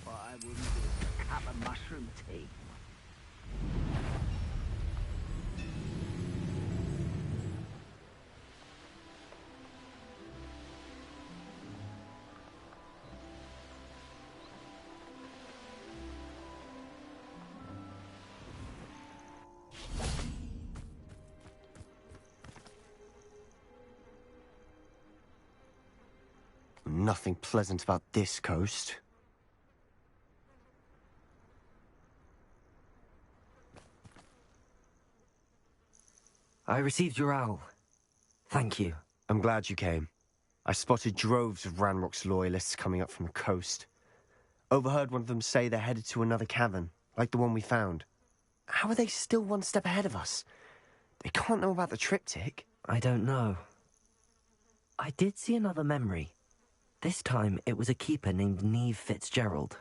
I wouldn't do a cup of mushroom tea. Nothing pleasant about this coast. I received your owl. Thank you. I'm glad you came. I spotted droves of Ranrock's loyalists coming up from the coast. Overheard one of them say they're headed to another cavern, like the one we found. How are they still one step ahead of us? They can't know about the triptych. I don't know. I did see another memory. This time, it was a keeper named Neve Fitzgerald.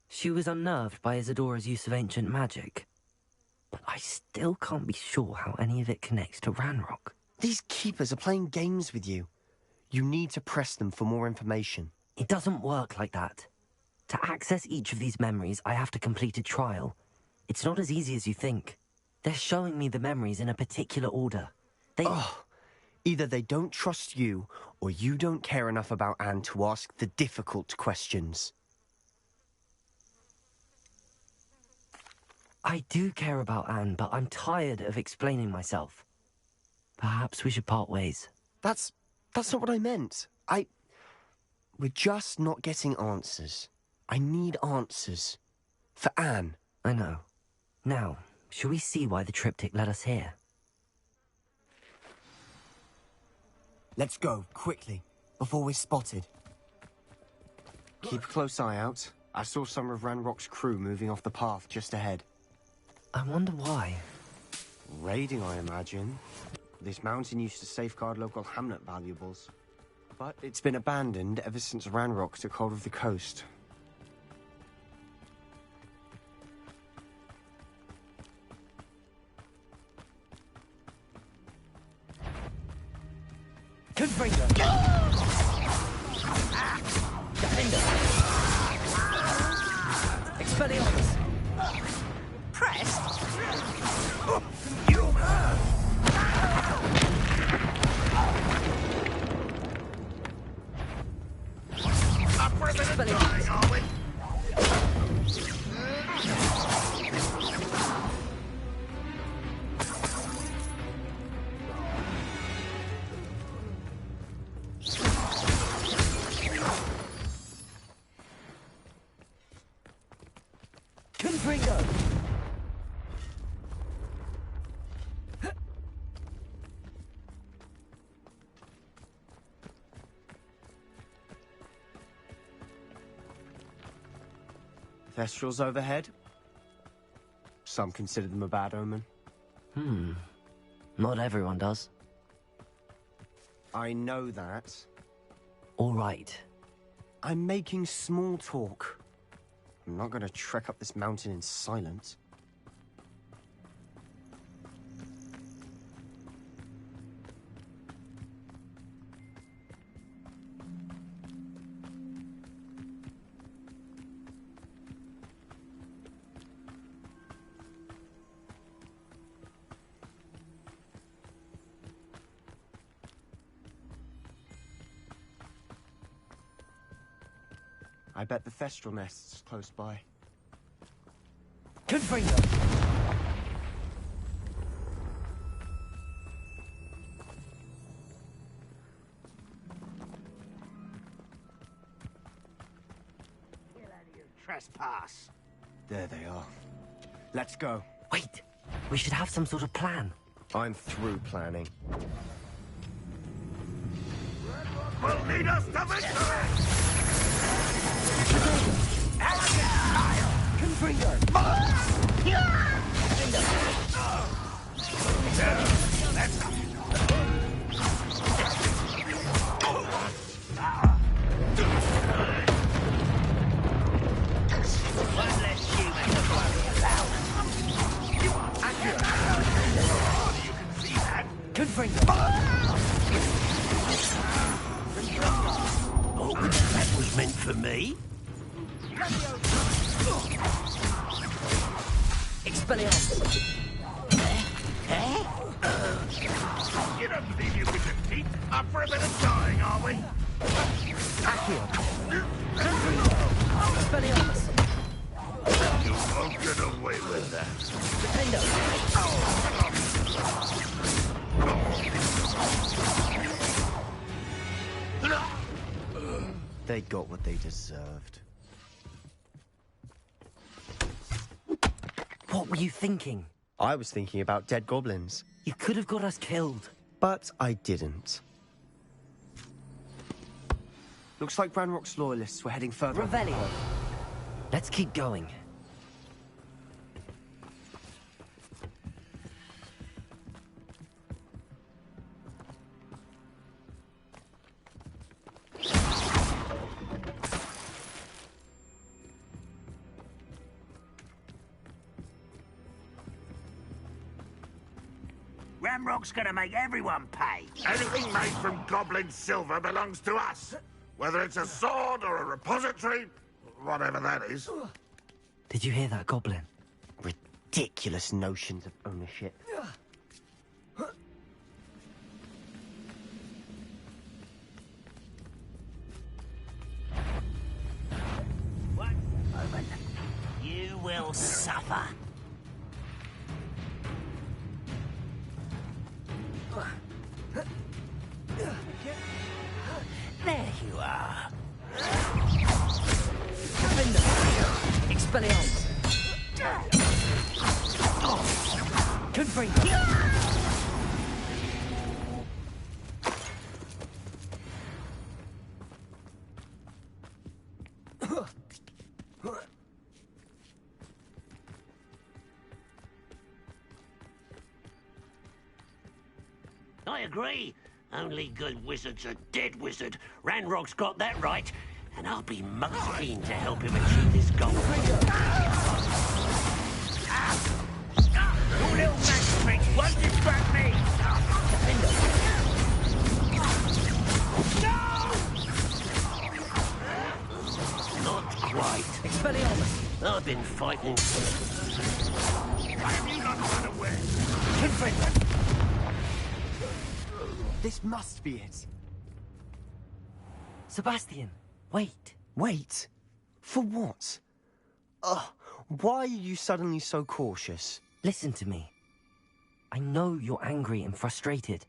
She was unnerved by Isadora's use of ancient magic. But I still can't be sure how any of it connects to Ranrock. These keepers are playing games with you. You need to press them for more information. It doesn't work like that. To access each of these memories, I have to complete a trial. It's not as easy as you think. They're showing me the memories in a particular order. Either they don't trust you, or you don't care enough about Anne to ask the difficult questions. I do care about Anne, but I'm tired of explaining myself. Perhaps we should part ways. That's not what I meant. We're just not getting answers. I need answers. For Anne. I know. Now, shall we see why the triptych led us here? Let's go, quickly, before we're spotted. Keep a close eye out. I saw some of Ranrock's crew moving off the path just ahead. I wonder why. Raiding, I imagine. This mountain used to safeguard local hamlet valuables. But it's been abandoned ever since Ranrock took hold of the coast. Confringo! Defender! Expelliarmus! Pressed? Expelliarmus! Are we? Confringo! Thestrals overhead? Some consider them a bad omen. Not everyone does. I know that. All right. I'm making small talk. I'm not gonna trek up this mountain in silence. I bet the Thestral nest's close by. Confringo! Trespass. There they are. Let's go. Wait! We should have some sort of plan. I'm through planning. Will lead us to victory! Confringo! One less human to worry about. You are accurate. You can see that. Confringo! Oh, that was meant for me. Expelliarmus! You don't believe you can compete? Up for a bit of dying, are we? Accio! Expelliarmus! You won't get away with that. Defendo! They got what they deserved. What were you thinking? I was thinking about dead goblins, You could have got us killed. but I didn't. Looks like Ranrock's loyalists were heading further. Revelio! Let's keep going. Ramrock's gonna make everyone pay. Anything made from goblin silver belongs to us. Whether it's a sword or a repository, whatever that is. Did you hear that, Goblin? Ridiculous notions of ownership. One moment. You will suffer. There you are. Expelliarmus! Confringo! I agree. Only good wizards are dead wizard. Ranrock's got that right, and I'll be most keen to help him achieve his goal. Your little magic trick won't distract me. Not quite. Expelliarmus! I've been fighting. Why have you not run away? Confringo! This must be it. Sebastian, wait. Wait. For what? Ugh. Why are you suddenly so cautious? Listen to me. I know you're angry and frustrated,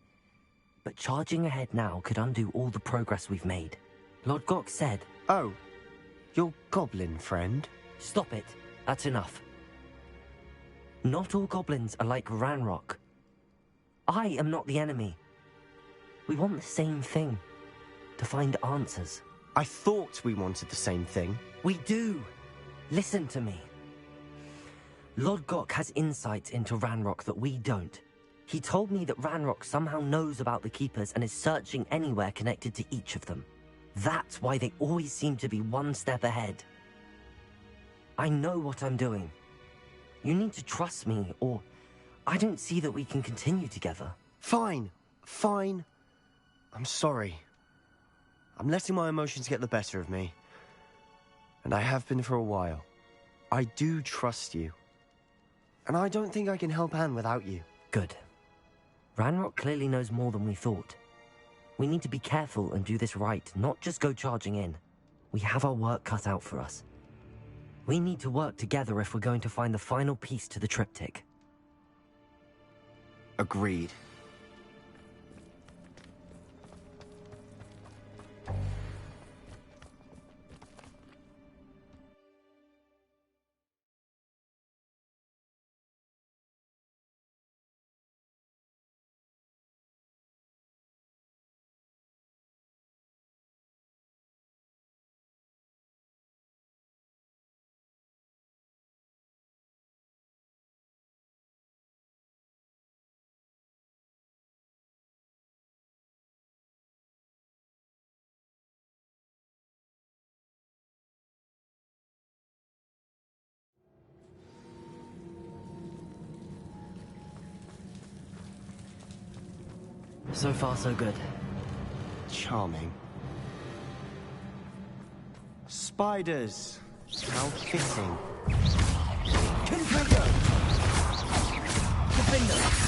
but charging ahead now could undo all the progress we've made. Lord Gok said... Oh. Your goblin friend? Stop it. That's enough. Not all goblins are like Ranrock. I am not the enemy. We want the same thing. To find answers. I thought we wanted the same thing. We do. Listen to me. Lord Gok has insights into Ranrock that we don't. He told me that Ranrock somehow knows about the Keepers and is searching anywhere connected to each of them. That's why they always seem to be one step ahead. I know what I'm doing. You need to trust me, or I don't see that we can continue together. Fine. Fine. I'm sorry. I'm letting my emotions get the better of me. And I have been for a while. I do trust you. And I don't think I can help Anne without you. Good. Ranrock clearly knows more than we thought. We need to be careful and do this right, not just go charging in. we have our work cut out for us. We need to work together if we're going to find the final piece to the triptych. Agreed. So far, so good. Charming. Spiders! How fitting. Confringo! Defender!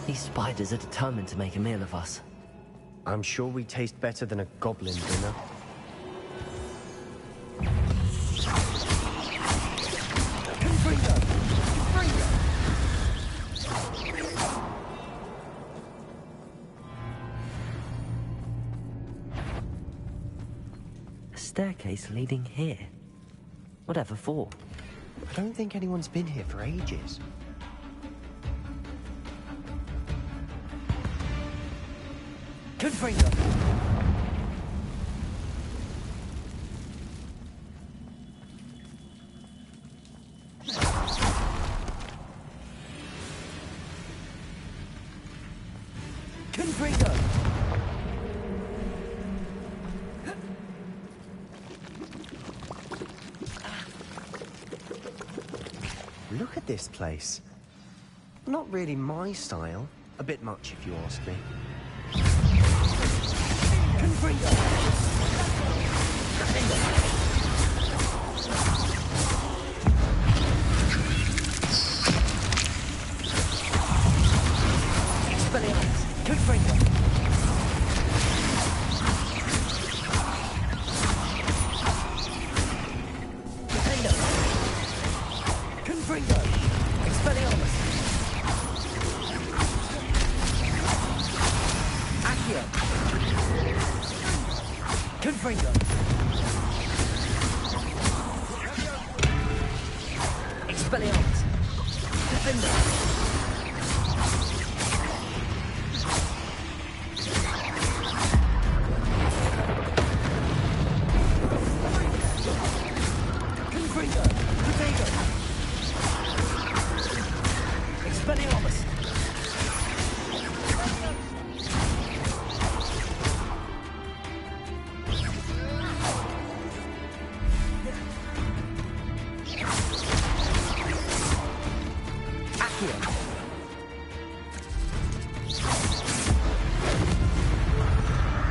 These spiders are determined to make a meal of us. I'm sure we taste better than a goblin dinner. A staircase leading here. Whatever for? I don't think anyone's been here for ages. Confringo! Confringo! Look at this place. Not really my style. A bit much, if you ask me. Confringo! Expelliarmus! Confringo! Defendo! Confringo! Expelliarmus! Accio! Confringo! Expelliarmus! Defender! Confringo! Potato! Expelliarmus!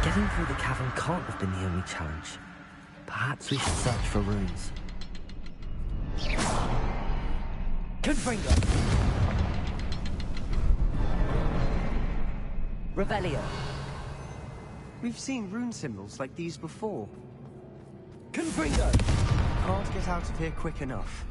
Getting through the cavern can't have been the only challenge. Perhaps we should search for runes. Confringo! Revelio. We've seen rune symbols like these before. Confringo. Can't get out of here quick enough.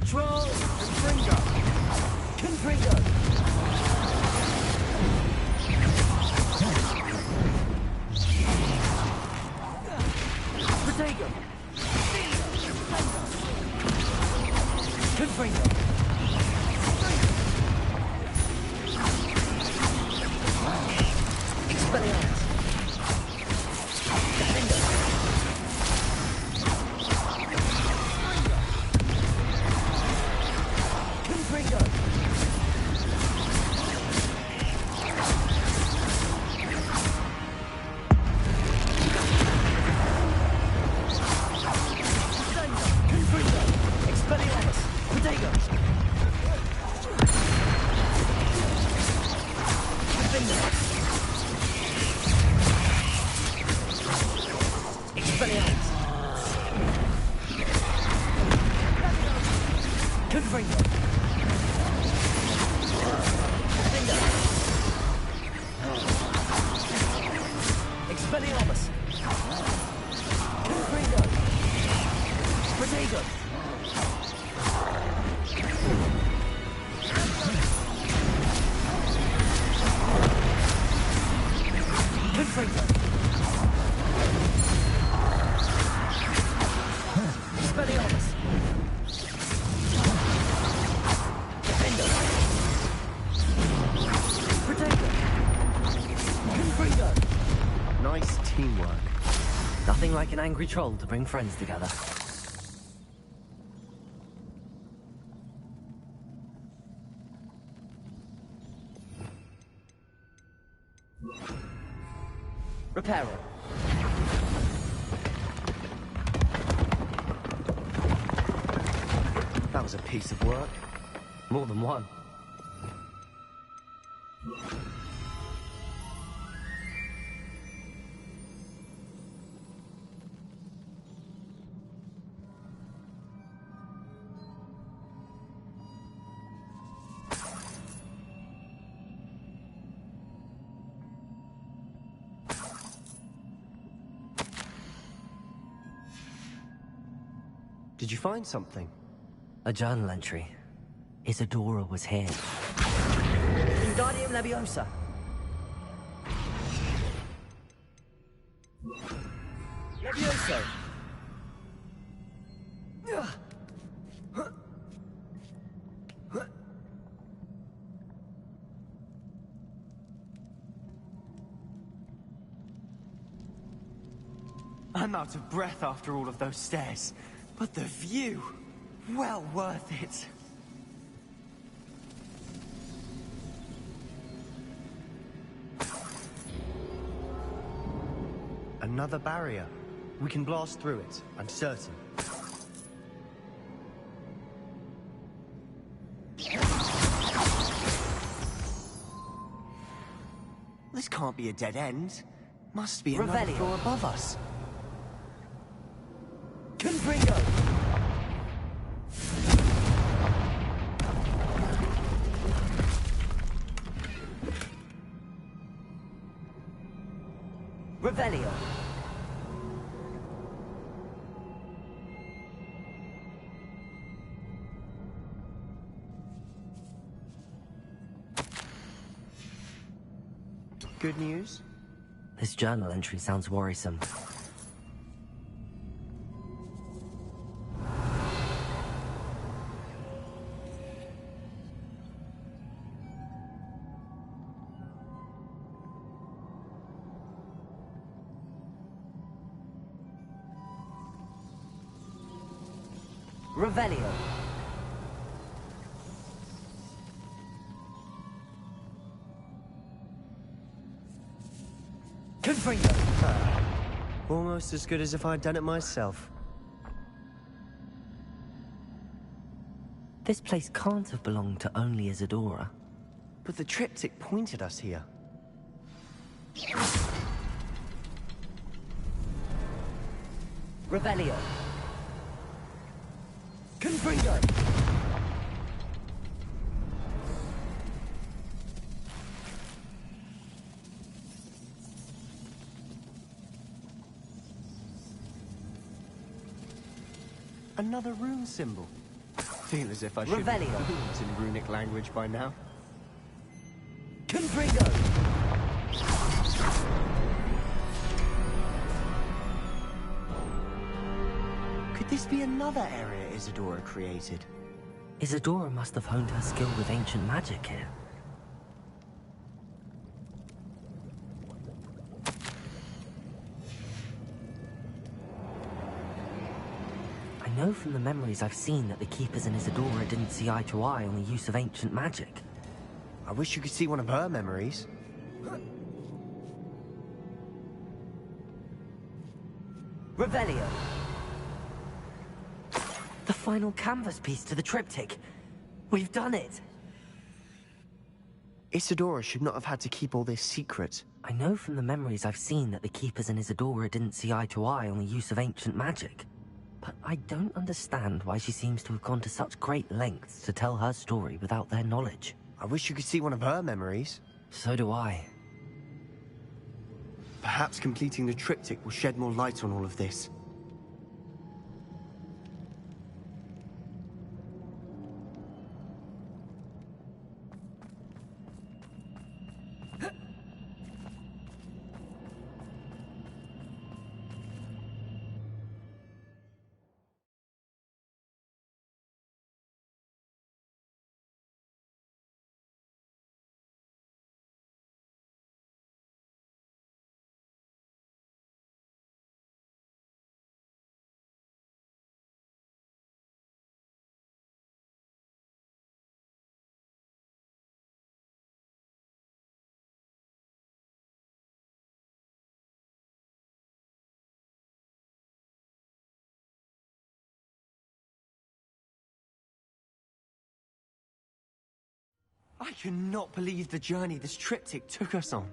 Troll! Confringo! Confringo! Protego! Confringo! Expelliarmus! Nice teamwork. Nothing like an angry troll to bring friends together. Reparo. That was a piece of work. More than one. Did you find something? A journal entry. Isadora was here. Wingardium Leviosa. Levioso. I'm out of breath after all of those stairs. But the view, well worth it. Another barrier. We can blast through it, I'm certain. This can't be a dead end. Must be another Revelio. floor above us. Confringo. Revelio. good news? This journal entry sounds worrisome. Revelio. Confringo. Almost as good as if I'd done it myself. This place can't have belonged to only Isadora. But the triptych pointed us here. Revelio. Confringo. Another rune symbol. Feel as if I should be Revelio. fluent in runic language by now. Confringo. Could this be another area Isadora created? Isadora must have honed her skill with ancient magic here. I know from the memories I've seen that the Keepers and Isadora didn't see eye to eye on the use of ancient magic. I wish you could see one of her memories. Revelio. The final canvas piece to the triptych. We've done it. Isadora should not have had to keep all this secret. I know from the memories I've seen that the Keepers and Isadora didn't see eye to eye on the use of ancient magic. But I don't understand why she seems to have gone to such great lengths to tell her story without their knowledge. I wish you could see one of her memories. So do I. Perhaps completing the triptych will shed more light on all of this. I cannot believe the journey this triptych took us on.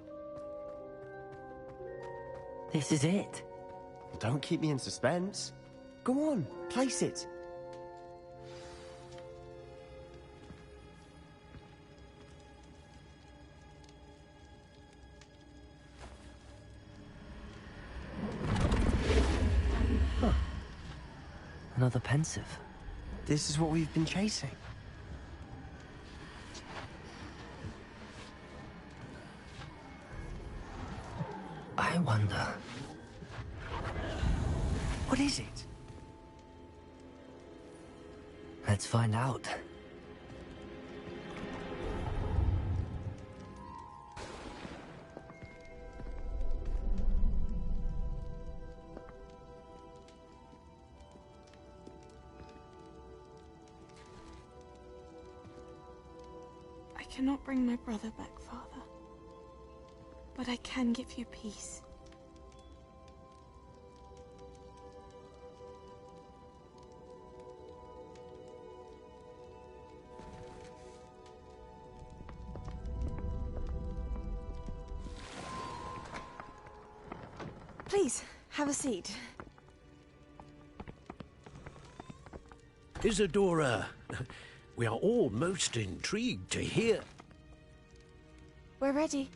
This is it. Don't keep me in suspense. Go on, place it. Huh. Another pensive. This is what we've been chasing. I wonder... What is it? Let's find out. I cannot bring my brother back, Father. But I can give you peace. Please, have a seat. Isadora, we are all most intrigued to hear. We're ready.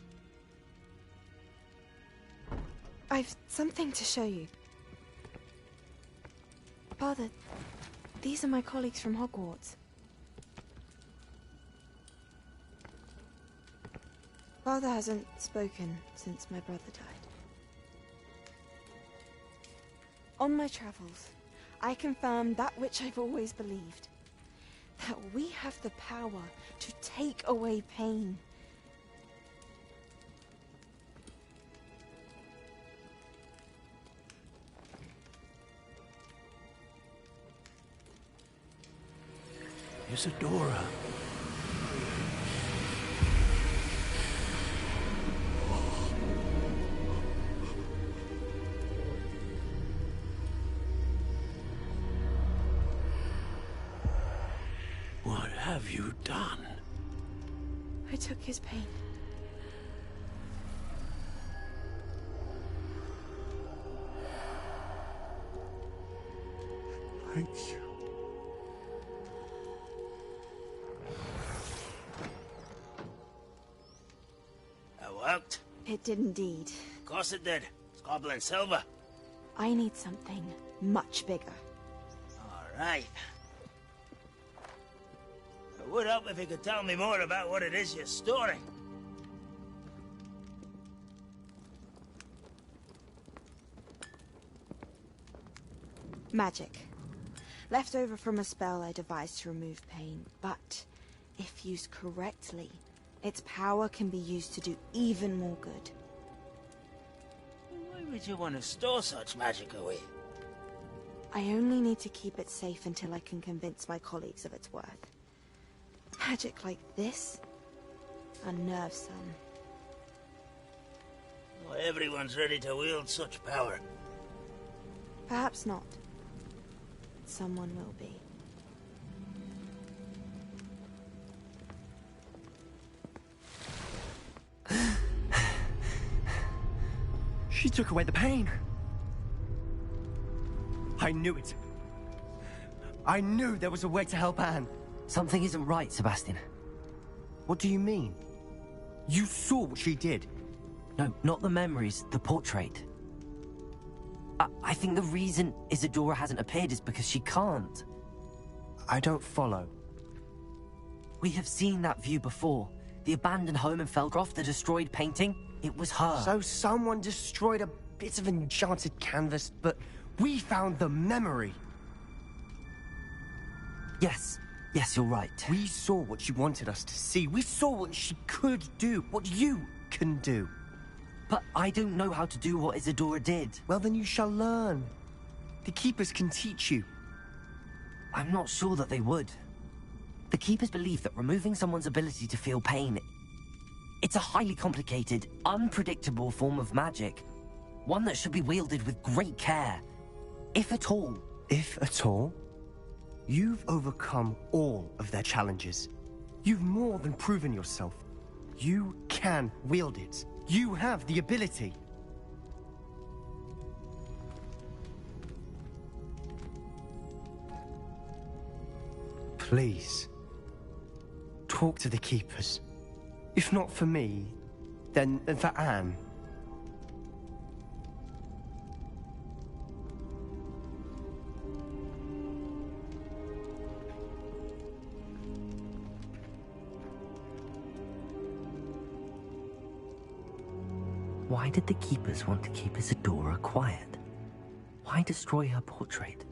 I've something to show you. Father, these are my colleagues from Hogwarts. Father hasn't spoken since my brother died. On my travels, I confirmed that which I've always believed. That we have the power to take away pain. Isadora. What have you done? I took his pain. Thank you. That worked. It did indeed. Of course it did. It's Goblin Silver. I need something much bigger. All right. It would help if you could tell me more about what it is you're storing. Magic. Left over from a spell I devised to remove pain, but if used correctly, its power can be used to do even more good. Why would you want to store such magic away? I only need to keep it safe until I can convince my colleagues of its worth. Magic like this unnerves some. Not everyone's ready to wield such power. Perhaps not. Someone will be. She took away the pain. I knew it. I knew there was a way to help Anne. Something isn't right, Sebastian. What do you mean? You saw what she did. No, not the memories, the portrait. I think the reason Isadora hasn't appeared is because she can't. I don't follow. We have seen that view before. The abandoned home in Felcroft, the destroyed painting. It was her. So someone destroyed a bit of enchanted canvas, but we found the memory. Yes, you're right. We saw what she wanted us to see. We saw what she could do, what you can do. But I don't know how to do what Isadora did. Well, then you shall learn. The Keepers can teach you. I'm not sure that they would. The Keepers believe that removing someone's ability to feel pain, it's a highly complicated, unpredictable form of magic. One that should be wielded with great care. If at all. If at all? You've overcome all of their challenges. You've more than proven yourself. You can wield it. You have the ability. Please, talk to the Keepers. If not for me, then for Anne. Why did the Keepers want to keep Isadora quiet? Why destroy her portrait?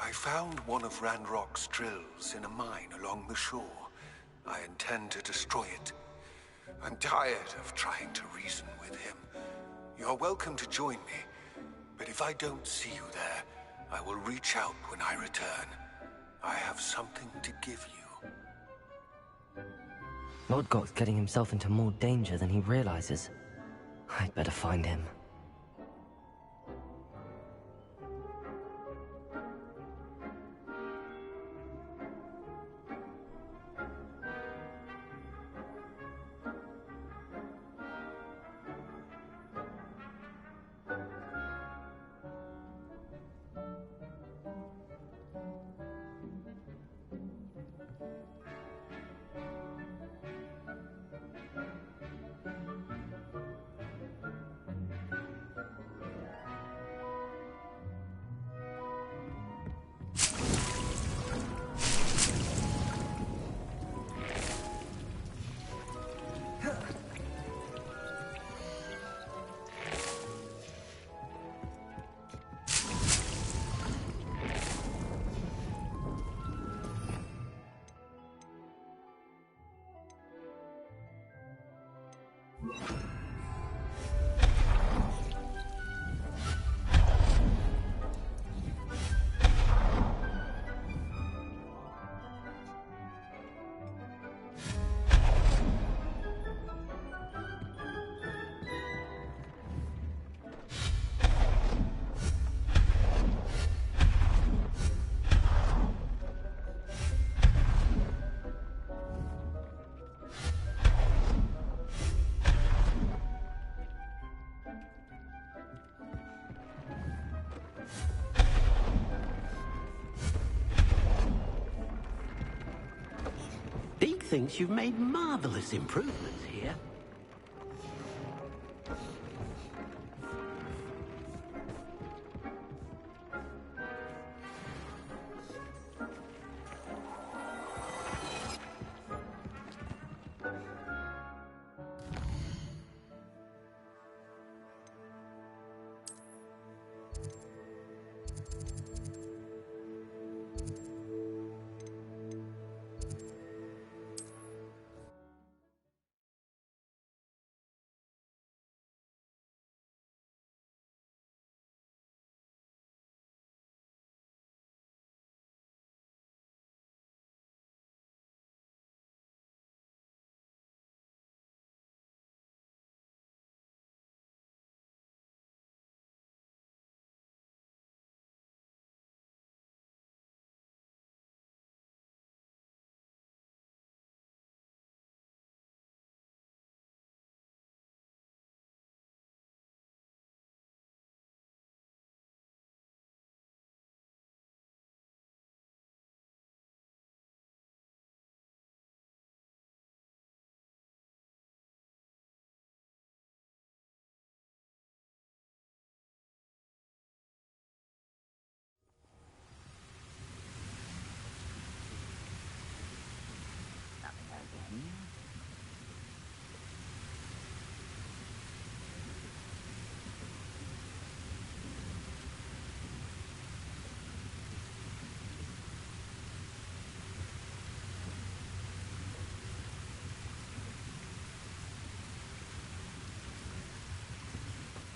I found one of Ranrock's drills in a mine along the shore. I intend to destroy it. I'm tired of trying to reason with him. You're welcome to join me, but if I don't see you there, I will reach out when I return. I have something to give you. Lodgok's getting himself into more danger than he realizes. I'd better find him. Deke thinks you've made marvelous improvements here.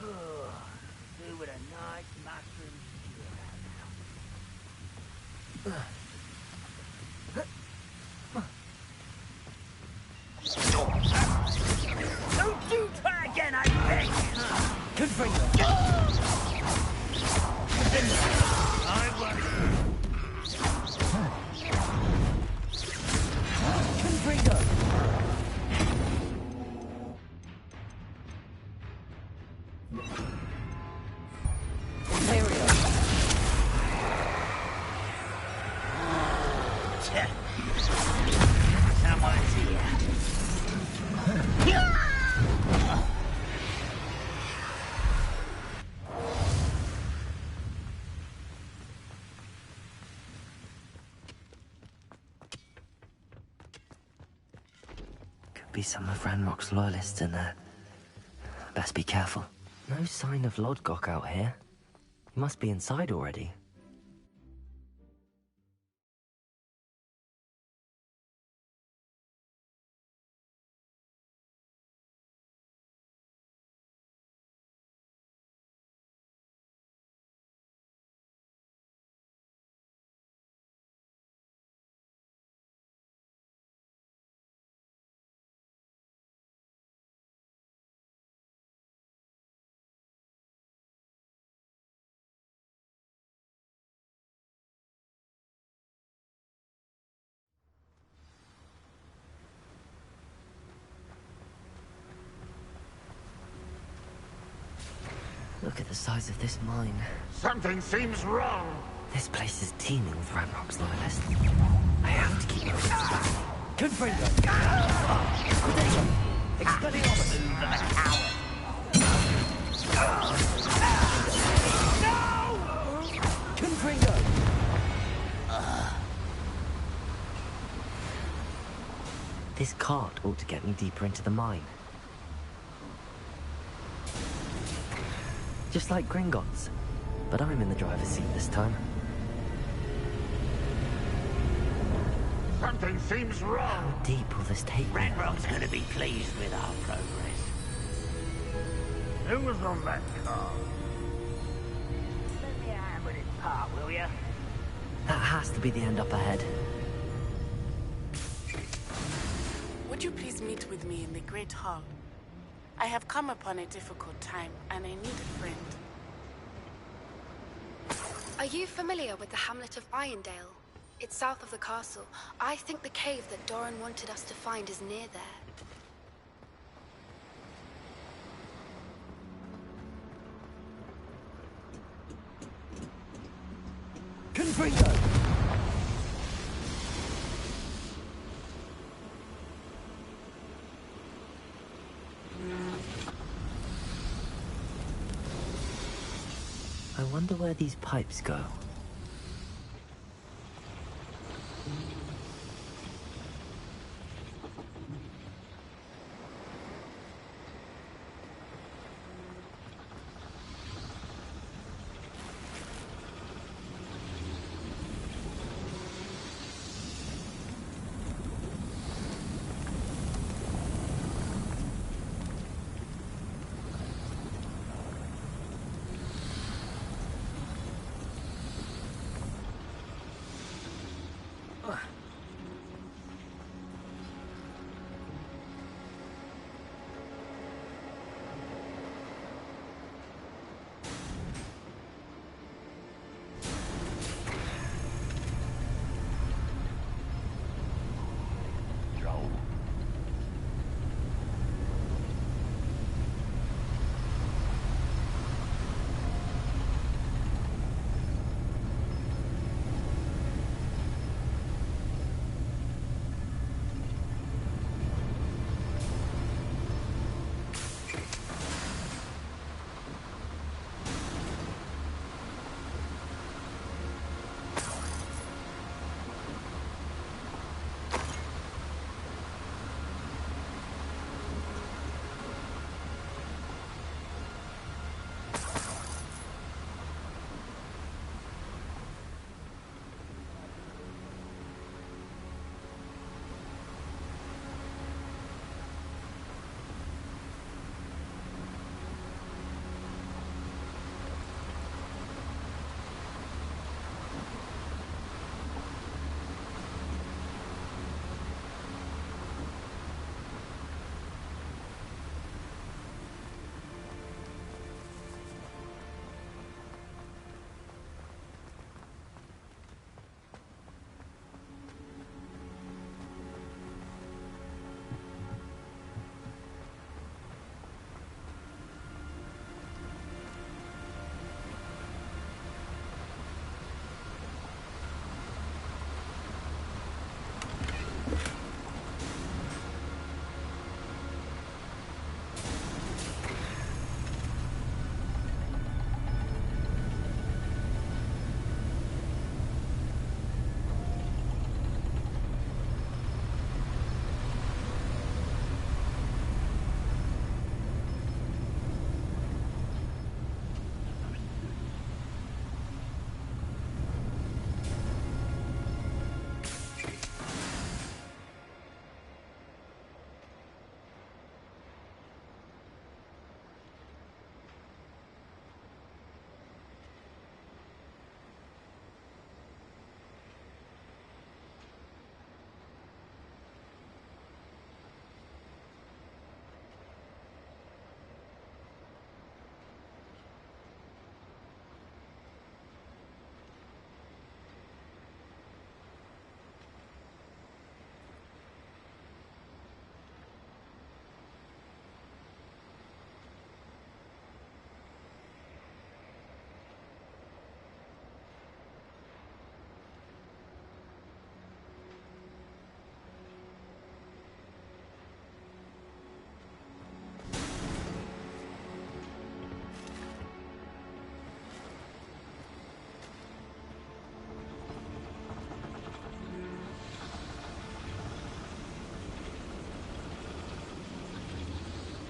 Do with a nice mushroom stew. Don't you try again, I beg. Confringo! I want Confringo! someone's here. Could be some of Ranrock's loyalists in there. Best be careful. No sign of Lodgok out here. He must be inside already. Look at the size of this mine. Something seems wrong. This place is teeming with Ranrock's loyalists. I have to keep my wits back. Confringo! Liquidation! Expelliarmus! Move them, a coward! Confringo! This cart ought to get me deeper into the mine. Just like Gringotts, but I'm in the driver's seat this time. Something seems wrong. How deep will this take me? Ranrock's gonna be pleased with our progress. Who was on that car? Let me have with his part, will ya? That has to be the end up ahead. Would you please meet with me in the Great Hall? I have come upon a difficult time, and I need a friend. Are you familiar with the hamlet of Irondale? It's south of the castle. I think the cave that Doran wanted us to find is near there. Confringo! I wonder where these pipes go.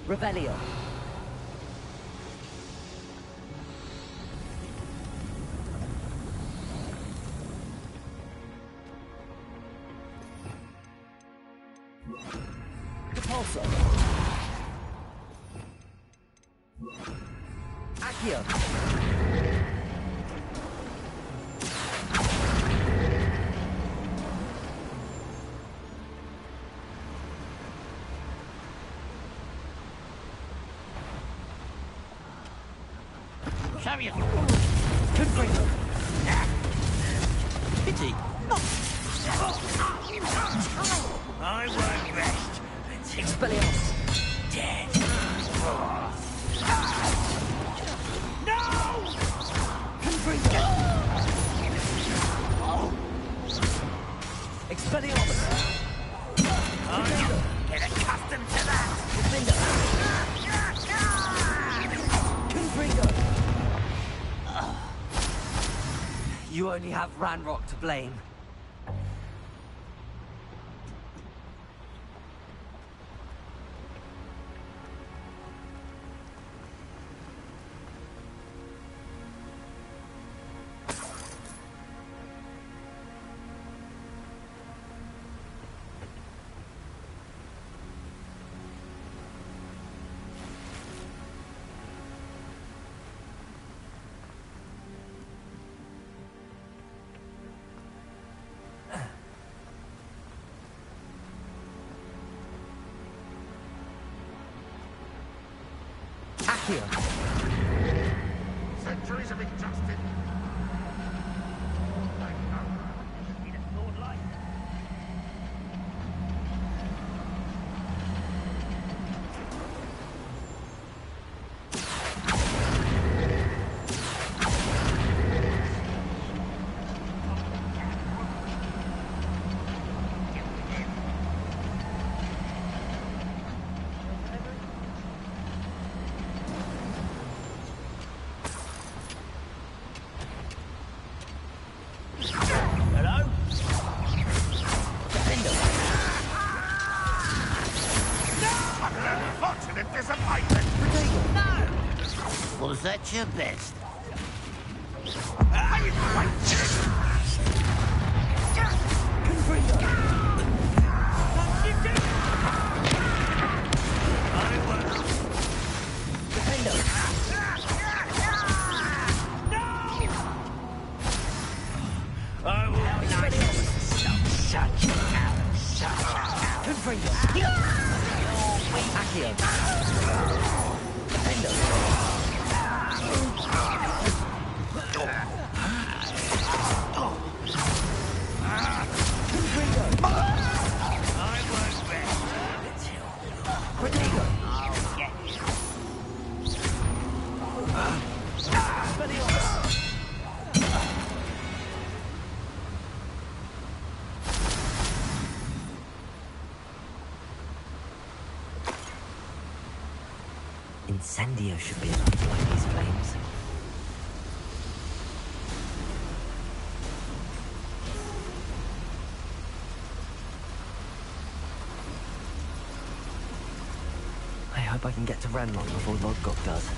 Revelio. Repulsor. Accio. Sorry. Confringo. Pity. I won't rest until Expelliarmus. dead. Confringo. Expelliarmus. Get accustomed to that. Defender. Confringo. You only have Ranrock to blame. Accio. Centuries of injustice. Was that your best? Incendio should be able to light these flames. I hope I can get to Ranrock before Lodgok does.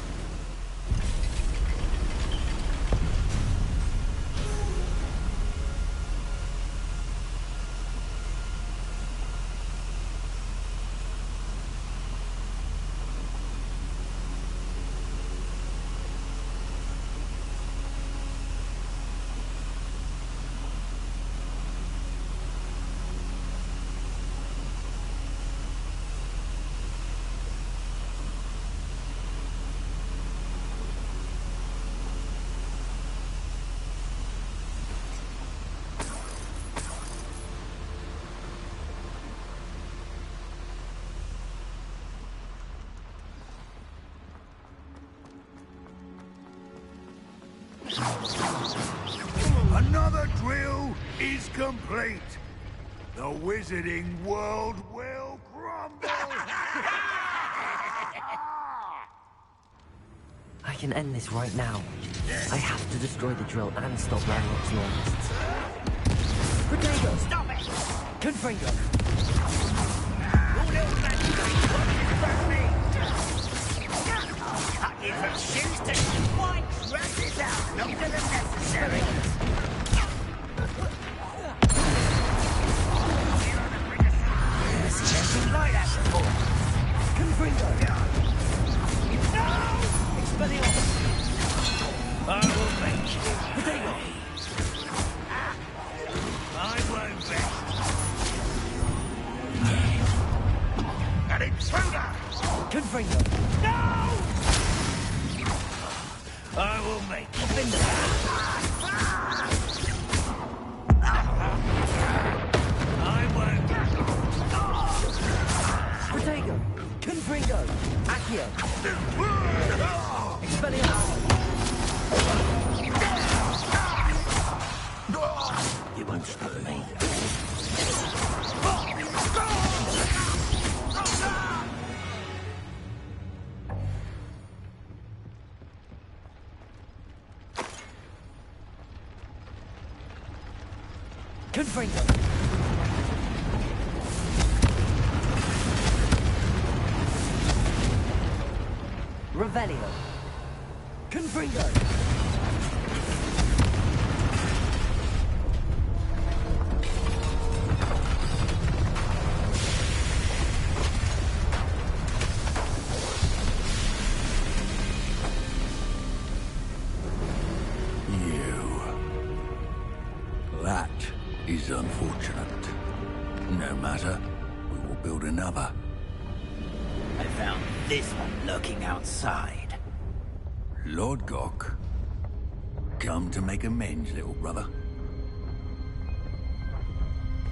Another drill is complete. The wizarding world will crumble. I can end this right now. I have to destroy the drill and stop Ranrock's loyalists. Protego! Stop it! Confringo! Your little magic ain't got it for me. If you choose to fight, drag it out longer than necessary. Something like that before. Confringo. No! Expelliarmus. I will make you. Potato. I won't bet. An intruder! Confringo. No! I will make you. I won't. Protego. Confringo. Accio. Expelliarmus. You won't stop me. Confringo. Revelio. Confringo. That is unfortunate. No matter, we will build another. I found this one lurking outside. Lord Gok, come to make amends, little brother.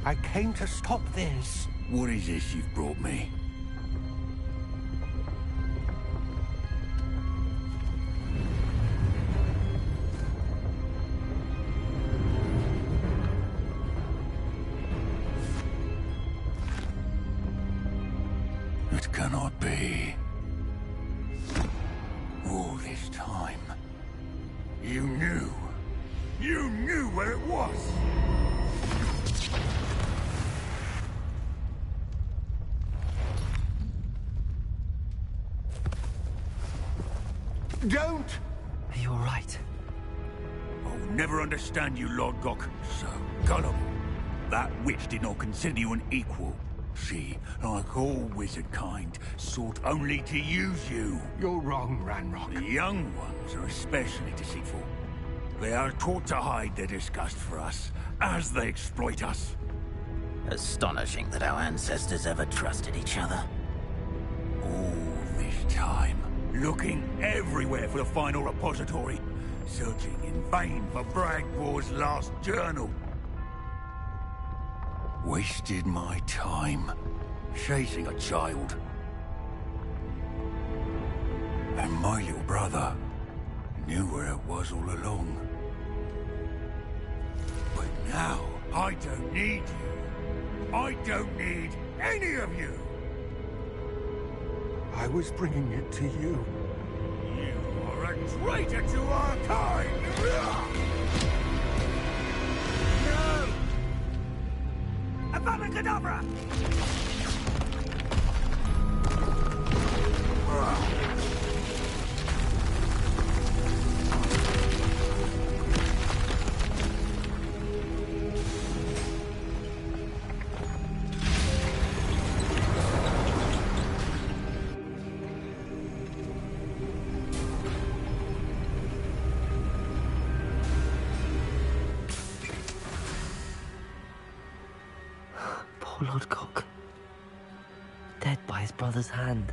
I came to stop this. What is this you've brought me? It cannot be. All this time, you knew. You knew where it was. Don't! Are you all right? I'll never understand you, Lord Gok. So gullible. That witch did not consider you an equal. She, like all wizard kind, sought only to use you. You're wrong, Ranrock. The young ones are especially deceitful. They are taught to hide their disgust for us, as they exploit us. Astonishing that our ancestors ever trusted each other. All this time, looking everywhere for the final repository, searching in vain for Bragbor's last journal. Wasted my time, chasing a child. And my little brother knew where it was all along. But now, I don't need you. I don't need any of you. I was bringing it to you. You are a traitor to our kind! No! Avada Kedavra! Poor Lord Gok. Dead by his brother's hand.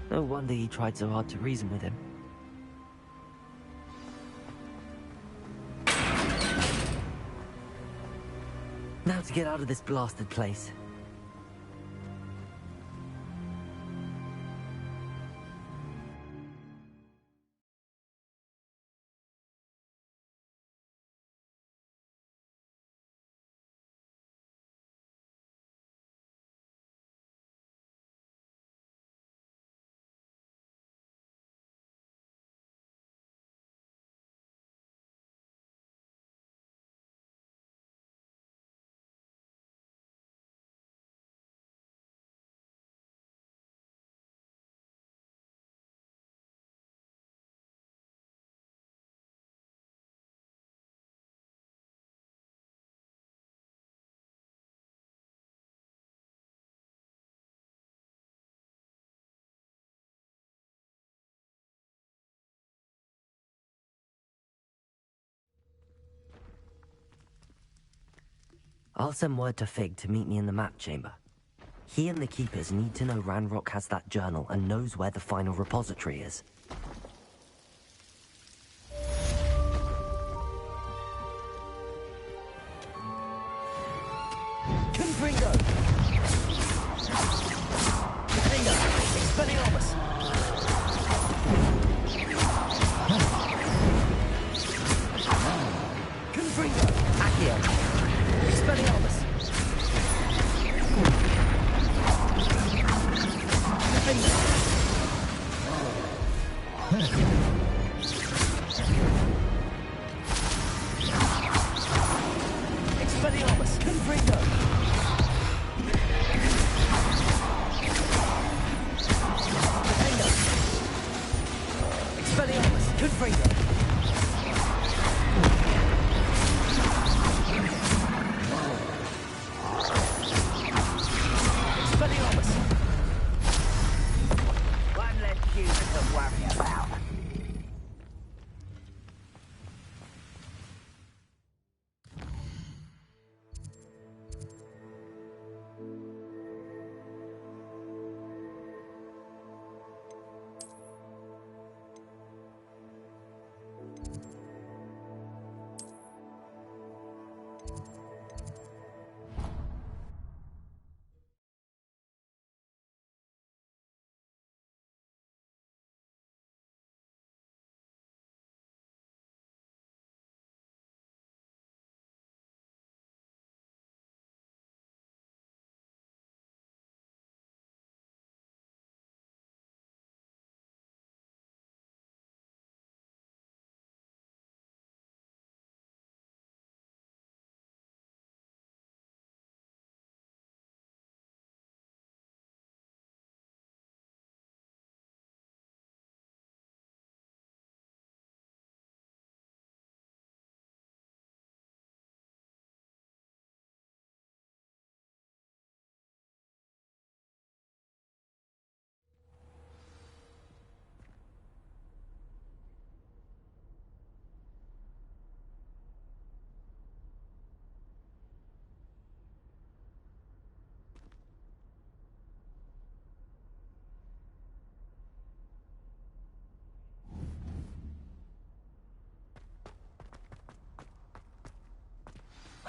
No wonder he tried so hard to reason with him. Now to get out of this blasted place. I'll send word to Fig to meet me in the map chamber. He and the Keepers need to know Ranrock has that journal and knows where the final repository is. Confringo! Confringo! Expelliarmus! Confringo! Accio! Expelliarmus! Expelliarmus! Confringo! Expelliarmus! Confringo! Expelliarmus! One less human to worry about.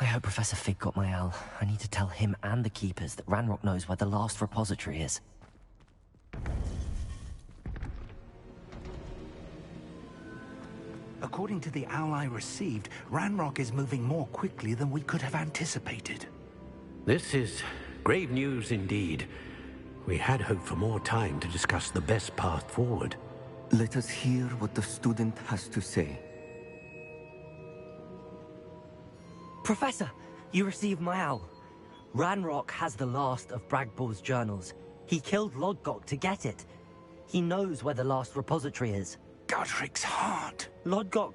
I hope Professor Fig got my owl. I need to tell him and the Keepers that Ranrock knows where the last repository is. According to the owl I received, Ranrock is moving more quickly than we could have anticipated. This is grave news indeed. We had hoped for more time to discuss the best path forward. Let us hear what the student has to say. Professor, you received my owl. Ranrock has the last of Bragbor's journals. He killed Lodgok to get it. He knows where the last repository is. Godric's heart. Lodgok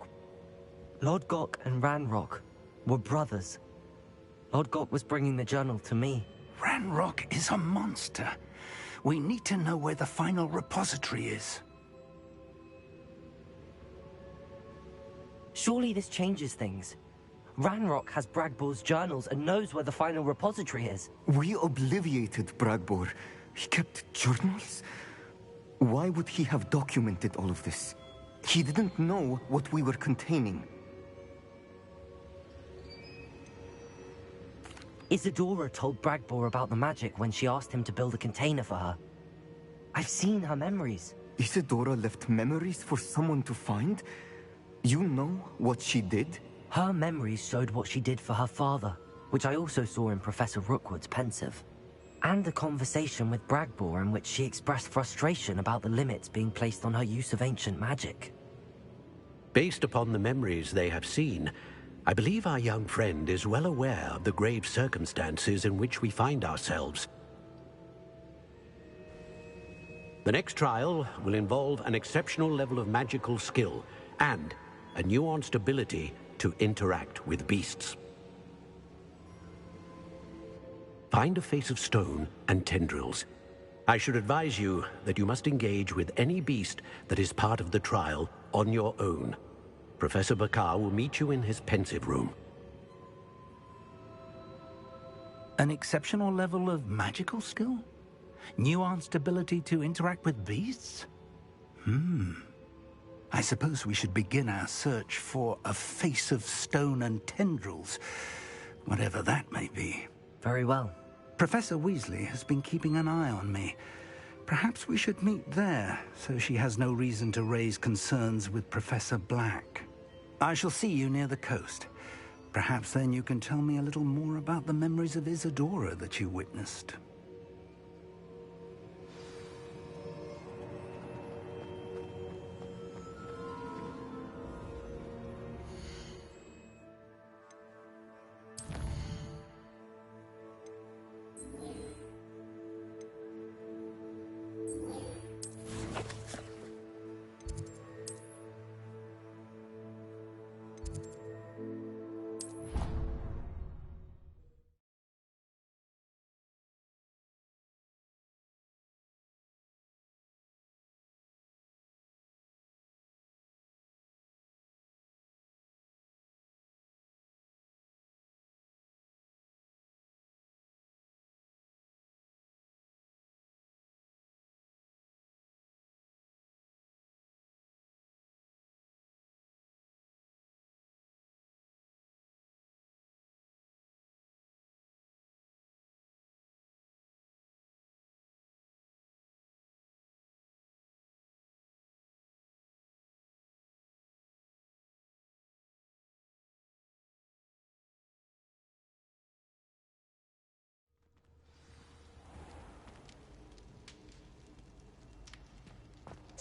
and Ranrock were brothers. Lodgok was bringing the journal to me. Ranrock is a monster. We need to know where the final repository is. Surely this changes things. Ranrock has Bragbor's journals and knows where the final repository is. We obliviated Bragbor. He kept journals? Why would he have documented all of this? He didn't know what we were containing. Isadora told Bragbor about the magic when she asked him to build a container for her. I've seen her memories. Isadora left memories for someone to find? You know what she did? Her memories showed what she did for her father, which I also saw in Professor Rookwood's Pensive. And a conversation with Bragbor in which she expressed frustration about the limits being placed on her use of ancient magic. Based upon the memories they have seen, I believe our young friend is well aware of the grave circumstances in which we find ourselves. The next trial will involve an exceptional level of magical skill and a nuanced ability to interact with beasts. Find a face of stone and tendrils. I should advise you that you must engage with any beast that is part of the trial on your own. Professor Bakar will meet you in his pensive room. An exceptional level of magical skill? Nuanced ability to interact with beasts? I suppose we should begin our search for a face of stone and tendrils, whatever that may be. Very well. Professor Weasley has been keeping an eye on me. Perhaps we should meet there, so she has no reason to raise concerns with Professor Black. I shall see you near the coast. Perhaps then you can tell me a little more about the memories of Isadora that you witnessed.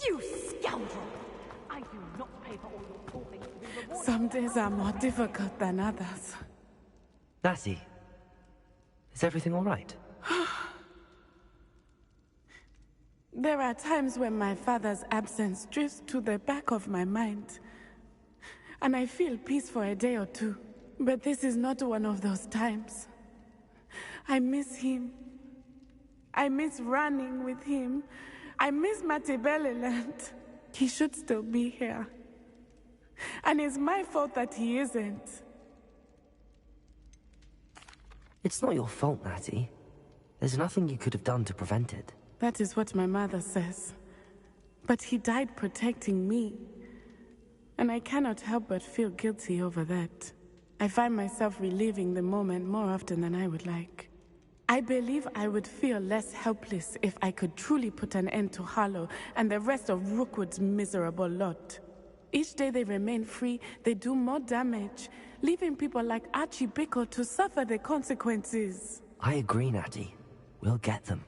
You scoundrel! I do not pay for all your talking to be rewarded. Some days are more difficult than others. Lassie, is everything all right? There are times when my father's absence drifts to the back of my mind, and I feel peace for a day or two. But this is not one of those times. I miss him. I miss running with him. I miss Matabeleland. He should still be here. And it's my fault that he isn't. It's not your fault, Natty. There's nothing you could have done to prevent it. That is what my mother says. But he died protecting me. And I cannot help but feel guilty over that. I find myself reliving the moment more often than I would like. I believe I would feel less helpless if I could truly put an end to Harlow and the rest of Rookwood's miserable lot. Each day they remain free, they do more damage, leaving people like Archie Bickle to suffer the consequences. I agree, Natty. We'll get them.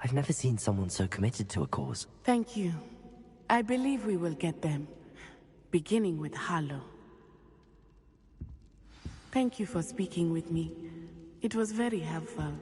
I've never seen someone so committed to a cause. Thank you. I believe we will get them, beginning with Harlow. Thank you for speaking with me. It was very helpful.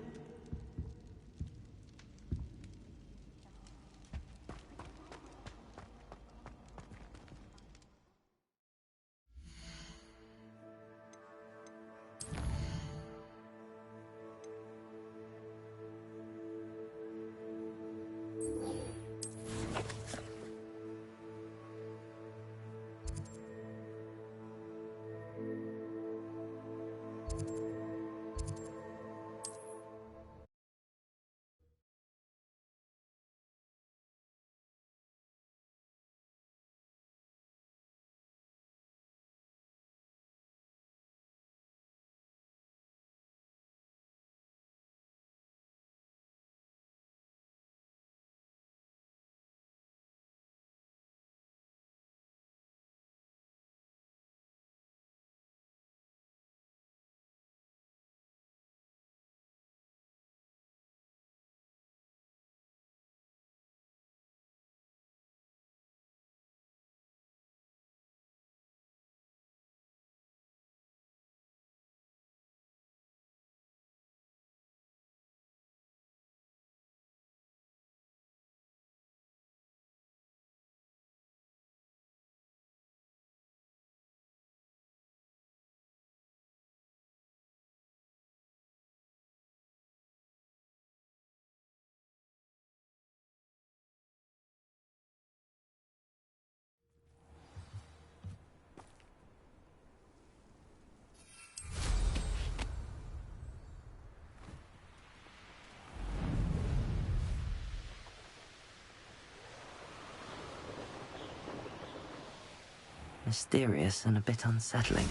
Mysterious and a bit unsettling.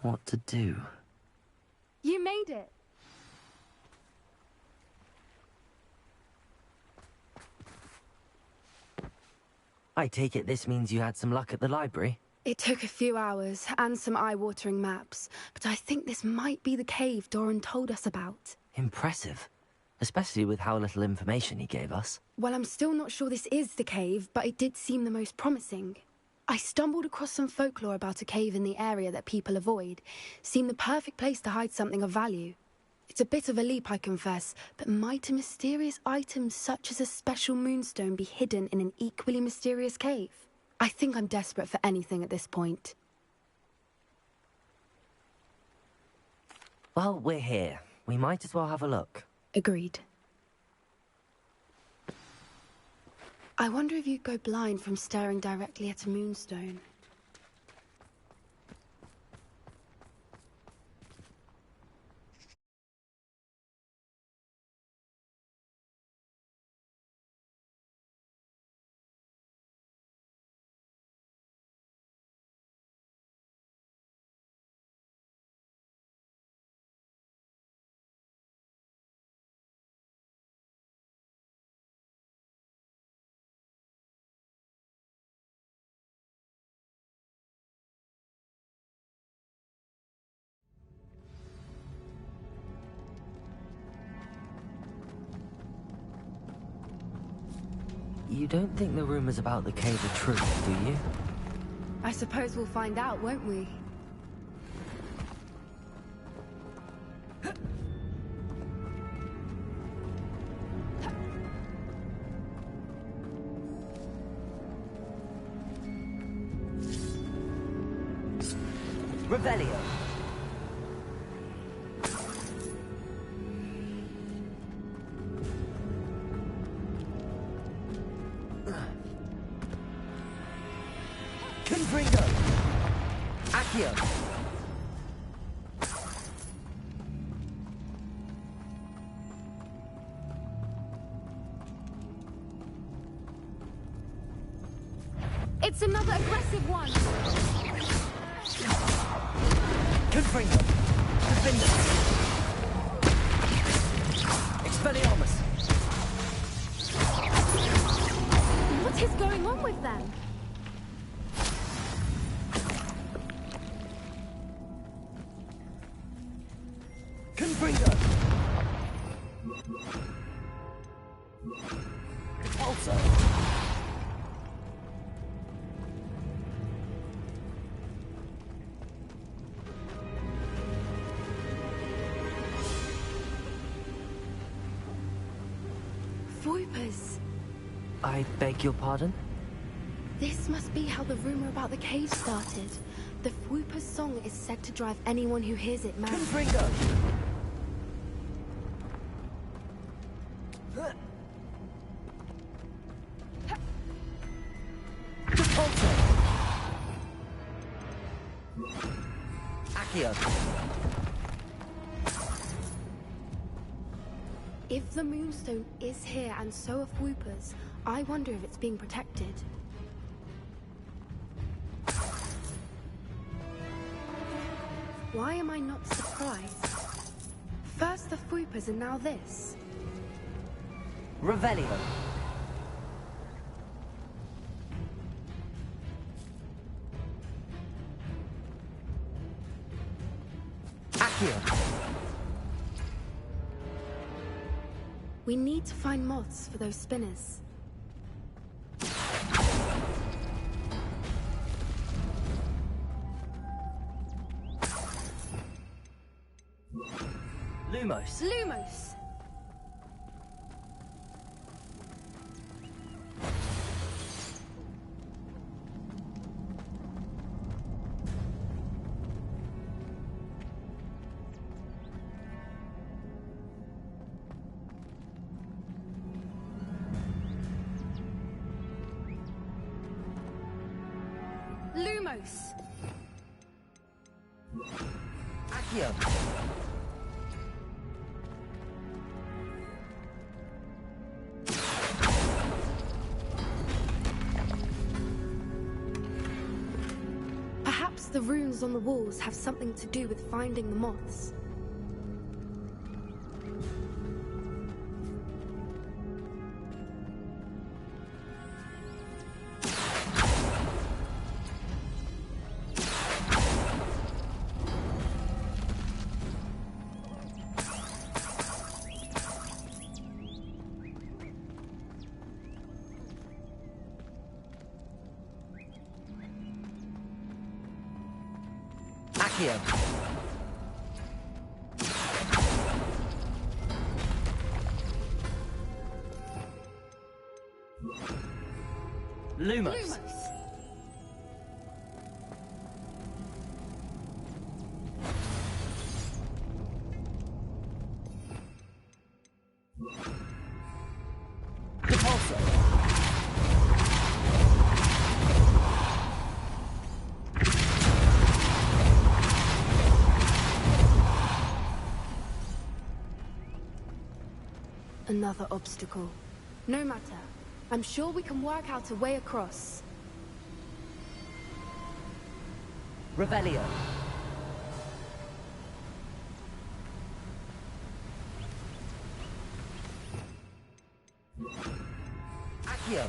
What to do? You made it! I take it this means you had some luck at the library? It took a few hours and some eye-watering maps, but I think this might be the cave Doran told us about. Impressive. Especially with how little information he gave us. Well, I'm still not sure this is the cave, but it did seem the most promising. I stumbled across some folklore about a cave in the area that people avoid. Seemed the perfect place to hide something of value. It's a bit of a leap, I confess, but might a mysterious item such as a special moonstone be hidden in an equally mysterious cave? I think I'm desperate for anything at this point. Well, we're here. We might as well have a look. Agreed. I wonder if you'd go blind from staring directly at a moonstone. You don't think the rumors about the cave are true, do you? I suppose we'll find out, won't we? Revelio. Confringo. Accio. It's another aggressive one! Confringo. Defender. Expelliarmus. What is going on with them? Confringo. Also. Voipers. I beg your pardon? This must be how the rumor about the cave started. The Whooper's song is said to drive anyone who hears it mad. Confringo. Accio. If the Moonstone is here and so are Whoopers, I wonder if it's being protected. Why am I not surprised? First the Whoopers and now this. Revelio. Accio. We need to find moths for those spinners. Lumos. Lumos! Lumos! Accio. the runes on the walls have something to do with finding the moths. Accio. Lumos. Repulsor. Another obstacle. No matter. I'm sure we can work out a way across. Revelio. Accio.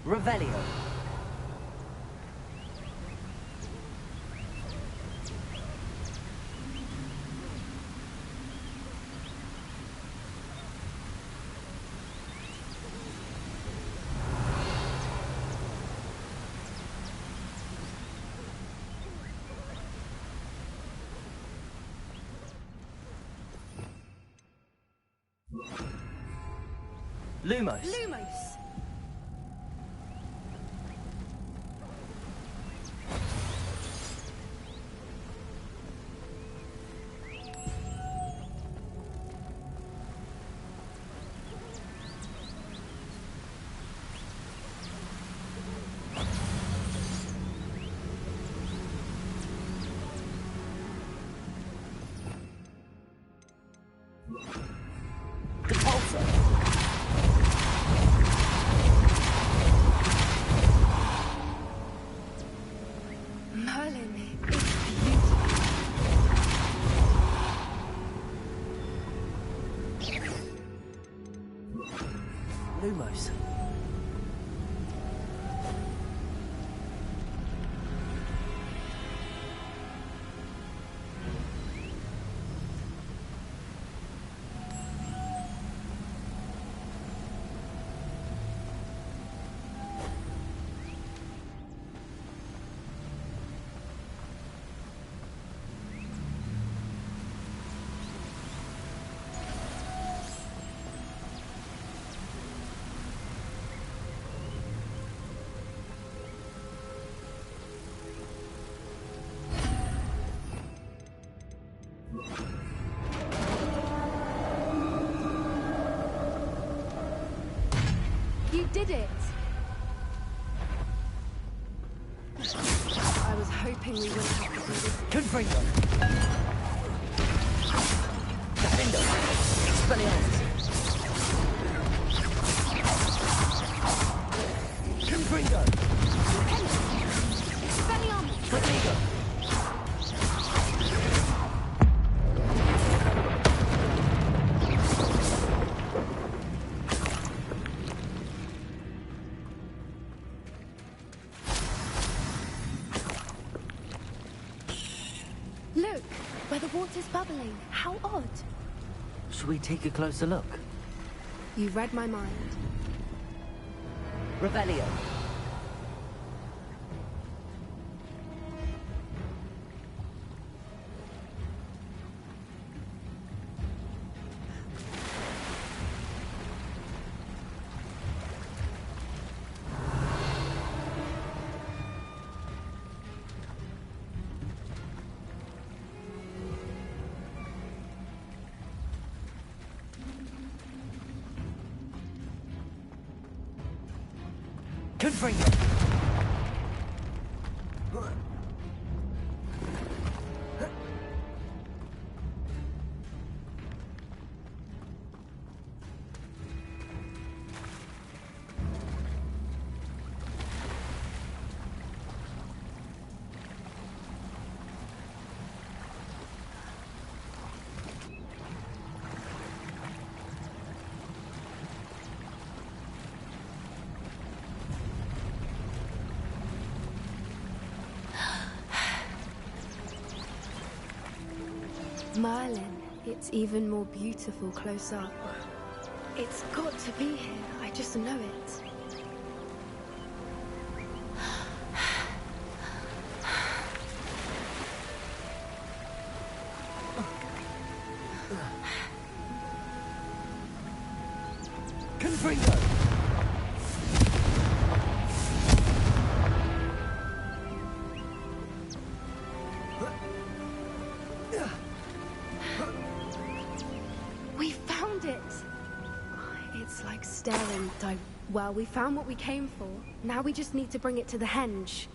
Revelio. Lumos. Lumos! Merlin is beautiful. Lumos. You did it! I was hoping we wouldn't have to do this. Confringo. Defendo. Expelliarmus. Confringo. Expelliarmus! Protego. Look, where the water's bubbling. How odd. Should we take a closer look? You read my mind. Revelio. Confringo! Merlin, it's even more beautiful close up. It's got to be here, I just know it. Confringo! We found it! It's like staring. Well, we found what we came for. Now we just need to bring it to the henge.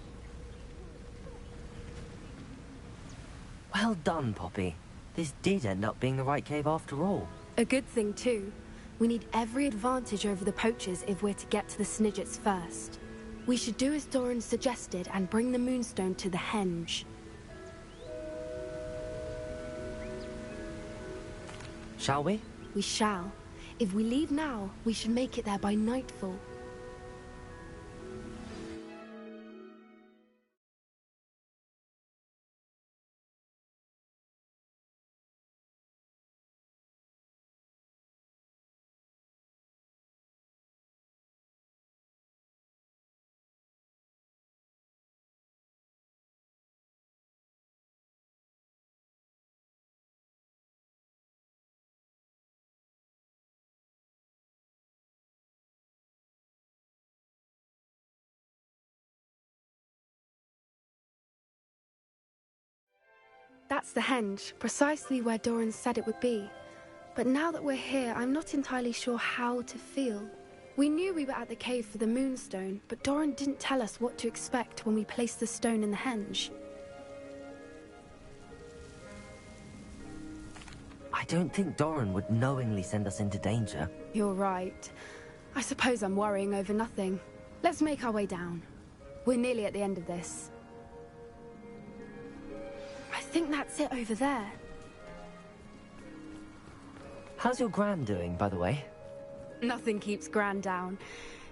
Well done, Poppy. This did end up being the right cave after all. A good thing, too. We need every advantage over the poachers if we're to get to the Snidgets first. We should do as Doran suggested and bring the Moonstone to the henge. Shall we? We shall. If we leave now, we should make it there by nightfall. That's the henge, precisely where Doran said it would be. But now that we're here, I'm not entirely sure how to feel. We knew we were at the cave for the Moonstone, but Doran didn't tell us what to expect when we placed the stone in the henge. I don't think Doran would knowingly send us into danger. You're right. I suppose I'm worrying over nothing. Let's make our way down. We're nearly at the end of this. I think that's it over there. How's your Gran doing, by the way? Nothing keeps Gran down.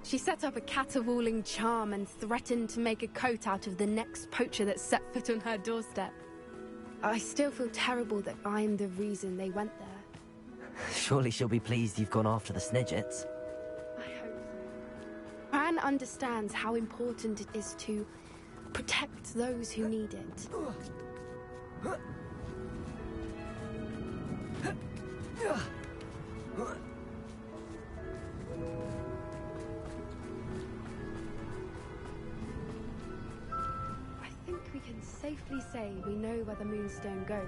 She set up a caterwauling charm and threatened to make a coat out of the next poacher that set foot on her doorstep. I still feel terrible that I'm the reason they went there. Surely she'll be pleased you've gone after the Snidgets. I hope so. Gran understands how important it is to protect those who need it. I think we can safely say we know where the Moonstone goes.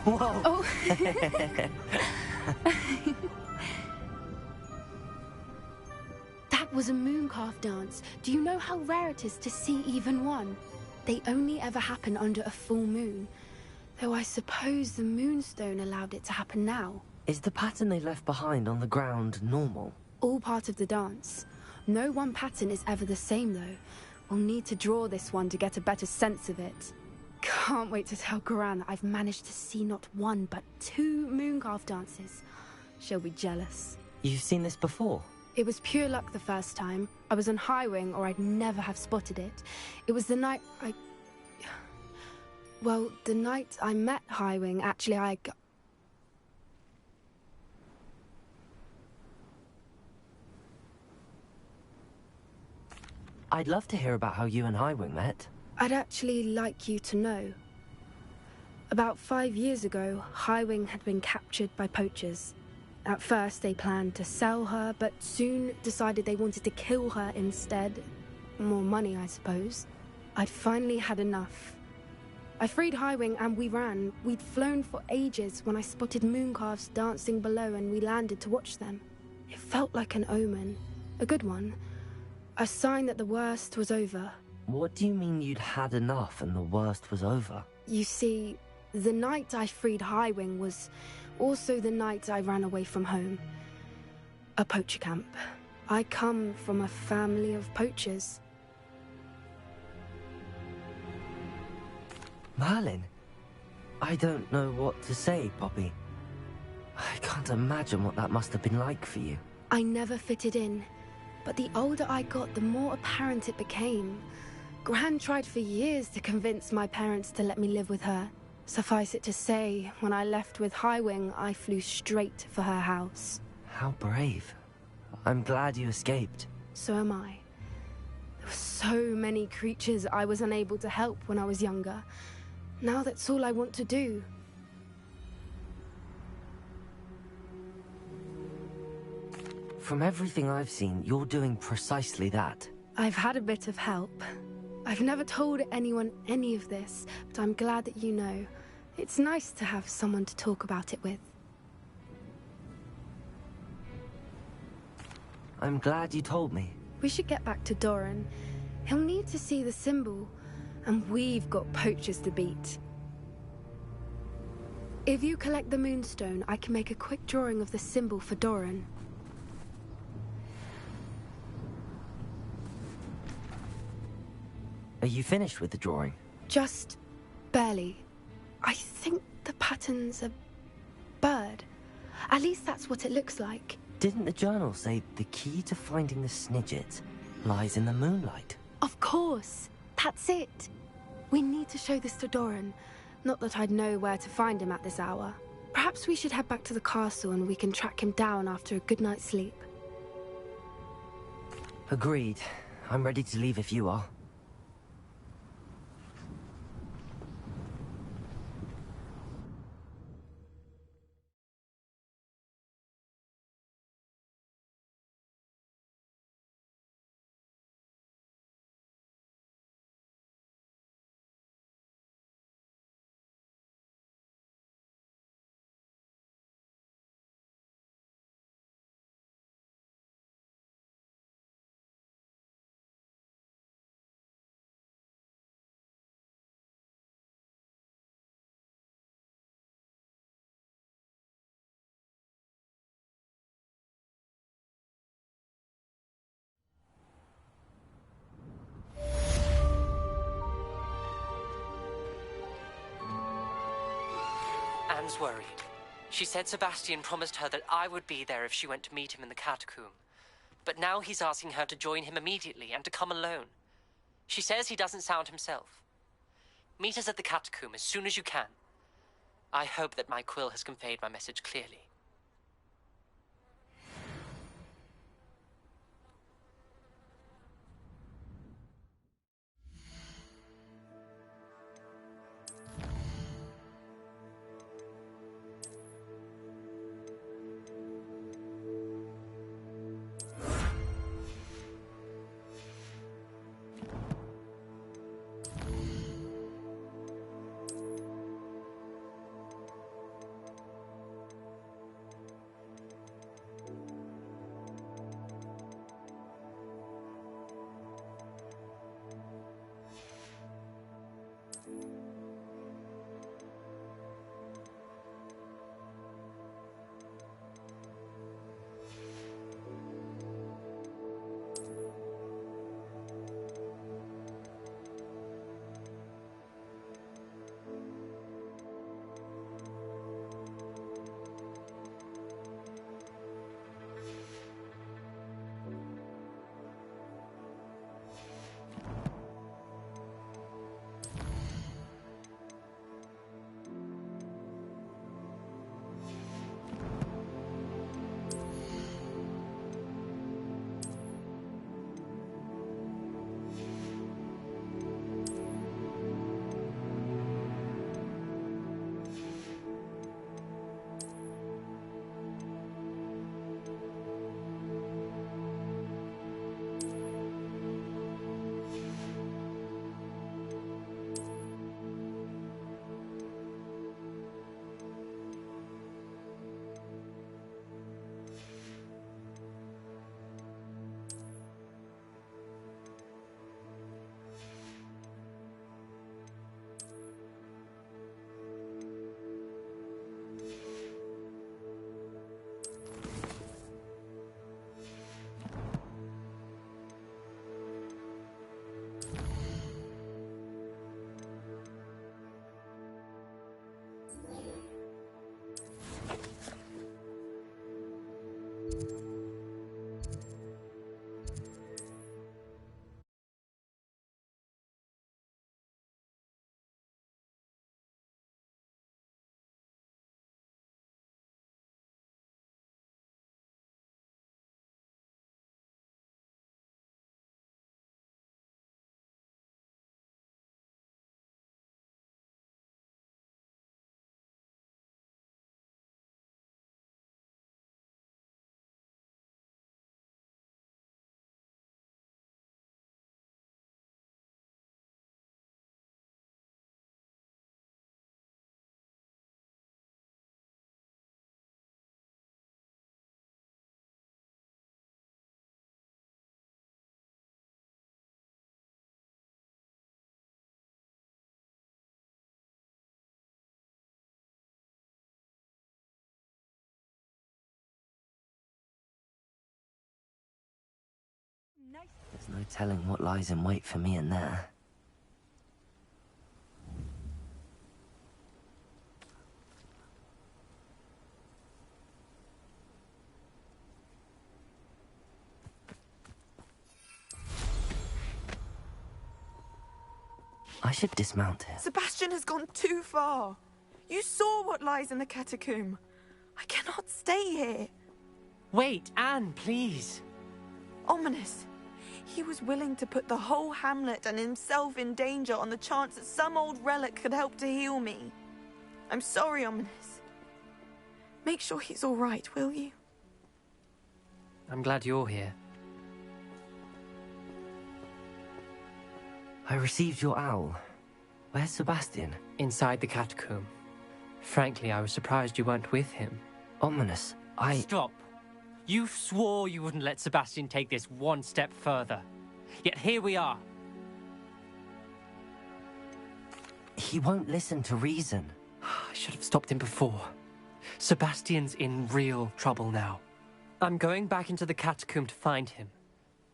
Whoa! Oh. That was a mooncalf dance. Do you know how rare it is to see even one? They only ever happen under a full moon. Though I suppose the Moonstone allowed it to happen now. Is the pattern they left behind on the ground normal? All part of the dance. No one pattern is ever the same, though. We'll need to draw this one to get a better sense of it. Can't wait to tell Gran that I've managed to see not one, but 2 mooncalf dances. She'll be jealous. You've seen this before? It was pure luck the first time. I was on Highwing, or I'd never have spotted it. It was the night Well, the night I met Highwing, actually, I'd love to hear about how you and Highwing met. I'd actually like you to know. About 5 years ago, Highwing had been captured by poachers. At first, they planned to sell her, but soon decided they wanted to kill her instead. More money, I suppose. I'd finally had enough. I freed Highwing and we ran. We'd flown for ages when I spotted mooncalves dancing below and we landed to watch them. It felt like an omen. A good one. A sign that the worst was over. What do you mean you'd had enough and the worst was over? You see, the night I freed Highwing was also the night I ran away from home. A poacher camp. I come from a family of poachers. Merlin? I don't know what to say, Poppy. I can't imagine what that must have been like for you. I never fitted in, but the older I got, the more apparent it became. Gran tried for years to convince my parents to let me live with her. Suffice it to say, when I left with Highwing, I flew straight for her house. How brave. I'm glad you escaped. So am I. There were so many creatures I was unable to help when I was younger. Now that's all I want to do. From everything I've seen, you're doing precisely that. I've had a bit of help. I've never told anyone any of this, but I'm glad that you know. It's nice to have someone to talk about it with. I'm glad you told me. We should get back to Doran. He'll need to see the symbol, and we've got poachers to beat. If you collect the Moonstone, I can make a quick drawing of the symbol for Doran. Are you finished with the drawing? Just barely. I think the pattern's a bird. At least that's what it looks like. Didn't the journal say the key to finding the Snidget lies in the moonlight? Of course. That's it. We need to show this to Doran. Not that I'd know where to find him at this hour. Perhaps we should head back to the castle and we can track him down after a good night's sleep. Agreed. I'm ready to leave if you are. Anne's worried. She said Sebastian promised her that I would be there if she went to meet him in the catacomb. But now he's asking her to join him immediately and to come alone. She says he doesn't sound himself. Meet us at the catacomb as soon as you can. I hope that my quill has conveyed my message clearly. There's no telling what lies in wait for me in there. I should dismount here. Sebastian has gone too far. You saw what lies in the catacomb. I cannot stay here. Wait, Anne, please. Ominous. He was willing to put the whole hamlet and himself in danger on the chance that some old relic could help to heal me. I'm sorry, Ominous. Make sure he's all right, will you? I'm glad you're here. I received your owl. Where's Sebastian? Inside the catacomb. Frankly, I was surprised you weren't with him. Ominous, Stop. You swore you wouldn't let Sebastian take this one step further. Yet here we are. He won't listen to reason. I should have stopped him before. Sebastian's in real trouble now. I'm going back into the catacomb to find him.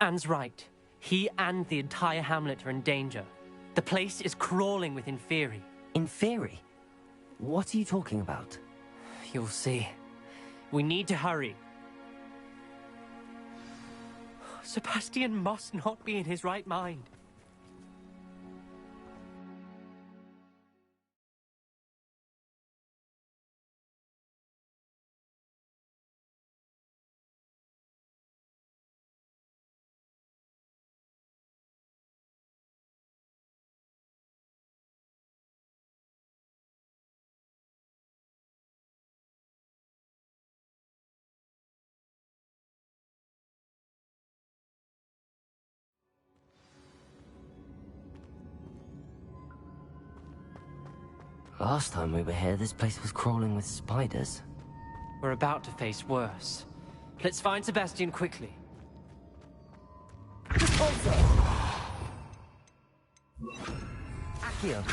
Anne's right. He and the entire hamlet are in danger. The place is crawling with Inferi. Inferi? What are you talking about? You'll see. We need to hurry. Sebastian must not be in his right mind. Last time we were here, this place was crawling with spiders. We're about to face worse. Let's find Sebastian quickly. Accio.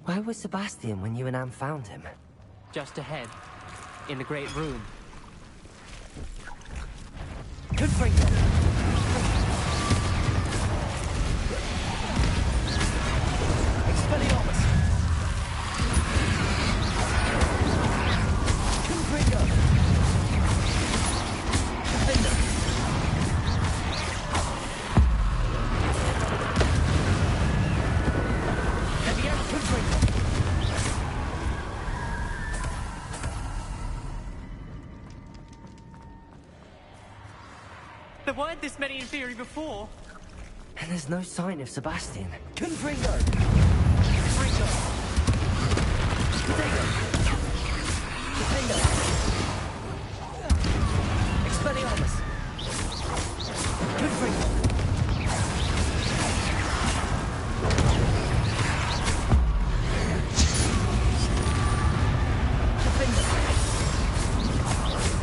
Where was Sebastian when you and Anne found him? Just ahead, in the Great Room. Confringo! Expelliarmus! Confringo! Defender! Leviathan Confringo! There weren't this many Inferi before. And there's no sign of Sebastian. Confringo! Confringo! Potato! Defender! Expelliarmus! Confringo! Defender!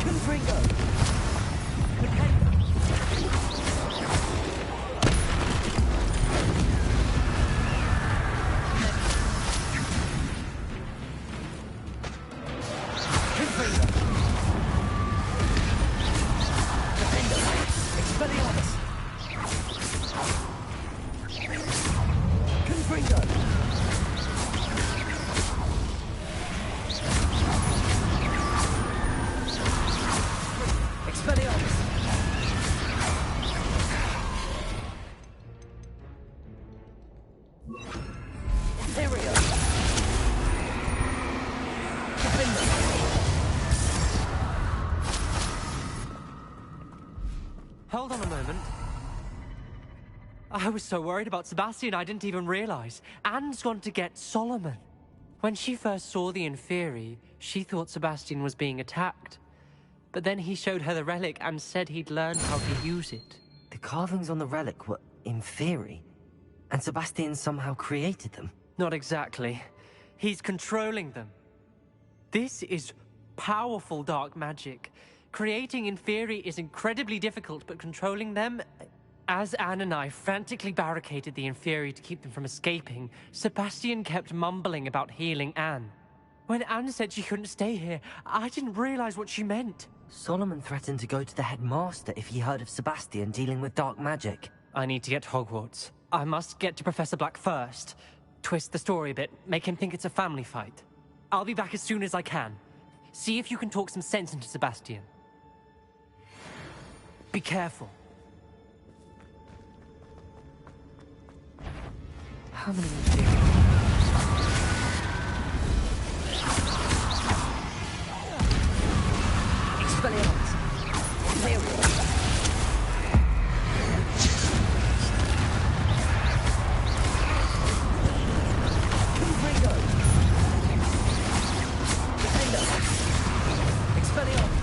Confringo! Potato! Hold on a moment. I was so worried about Sebastian I didn't even realize. Anne's gone to get Solomon. When she first saw the Inferi, she thought Sebastian was being attacked. But then he showed her the relic and said he'd learned how to use it. The carvings on the relic were Inferi, and Sebastian somehow created them. Not exactly. He's controlling them. This is powerful dark magic. Creating Inferi is incredibly difficult, but controlling them... As Anne and I frantically barricaded the Inferi to keep them from escaping, Sebastian kept mumbling about healing Anne. When Anne said she couldn't stay here, I didn't realize what she meant. Solomon threatened to go to the headmaster if he heard of Sebastian dealing with dark magic. I need to get to Hogwarts. I must get to Professor Black first. Twist the story a bit, make him think it's a family fight. I'll be back as soon as I can. See if you can talk some sense into Sebastian. Be careful. How many Expelliarmus. There we go. Confringo. Defender. Expelliarmus.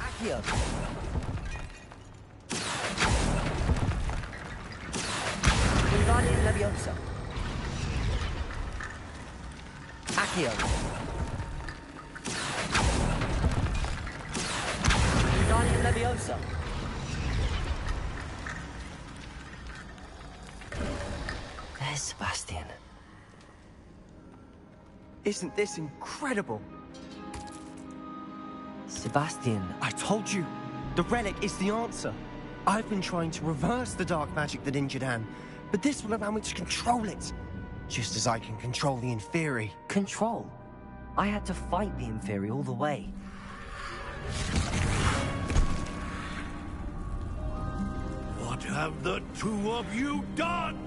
Accio. Wingardium Leviosa. Accio. Wingardium Leviosa. There's Sebastian. Isn't this incredible? Sebastian. I told you, the relic is the answer. I've been trying to reverse the dark magic that injured Anne, but this will allow me to control it. Just as I can control the Inferi. Control? I had to fight the Inferi all the way. What have the two of you done?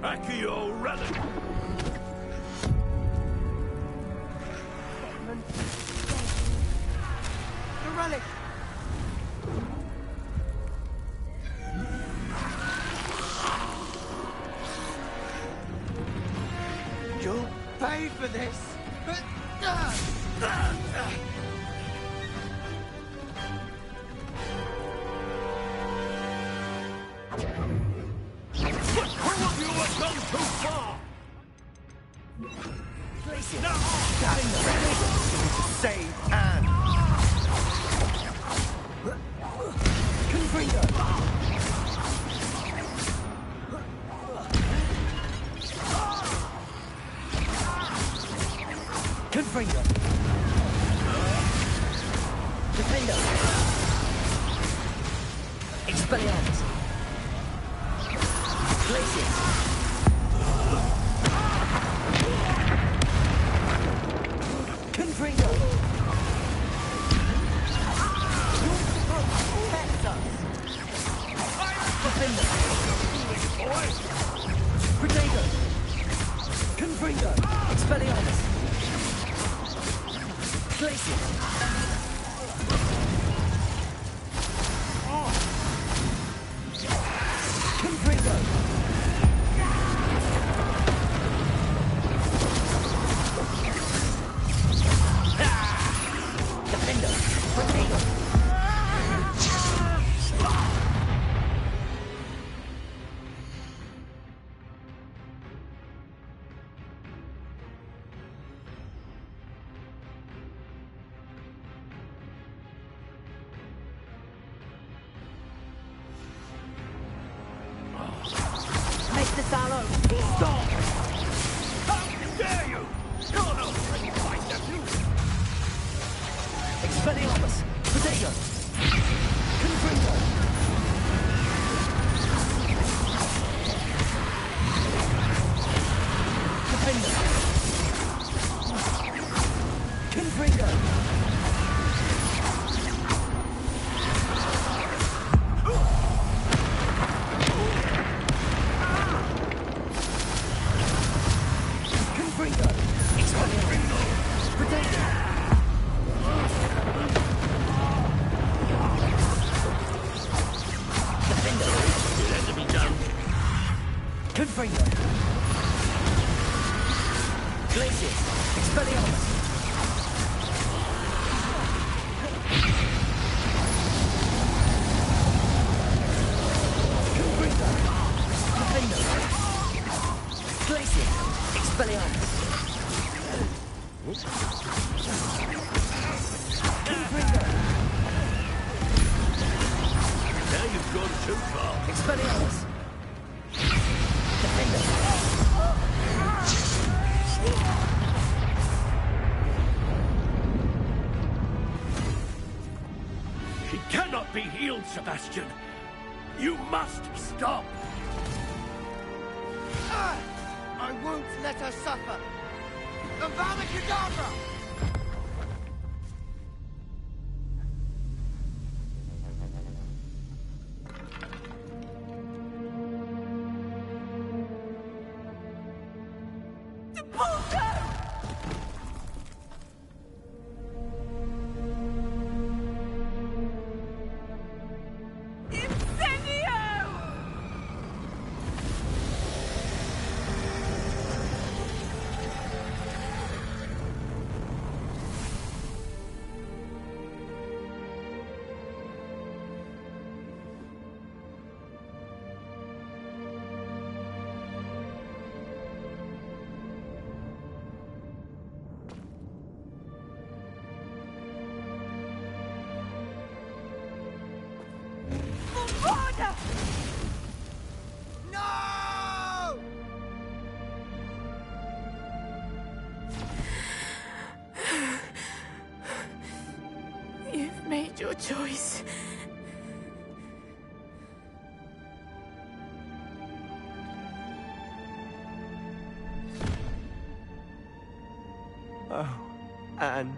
Accio Relic! The relic! You'll pay for this! But who of you have gone too far? Save Anne! Confringo! Confringo! Defender! Expelliarmus! Glacius! Confringo! Defender! Protego! Confringo! Expelliarmus! Glacius! Confringo! Defender! Protego! Mr. Sallow, stop! How dare you! You're no friend of my nephew! Expelliarmus! Protego! Confringo! Defender! Confringo! Confringo! Expelliarmus! Protego! Confringo! Glacius! Expelliarmus! Glacius! Expelliarmus! Now you've gone too far. Expelliarmus! Defender! She cannot be healed, Sebastian. You must stop. I won't let her suffer. Avada Kedavra! No! You've made your choice. Oh, Anne.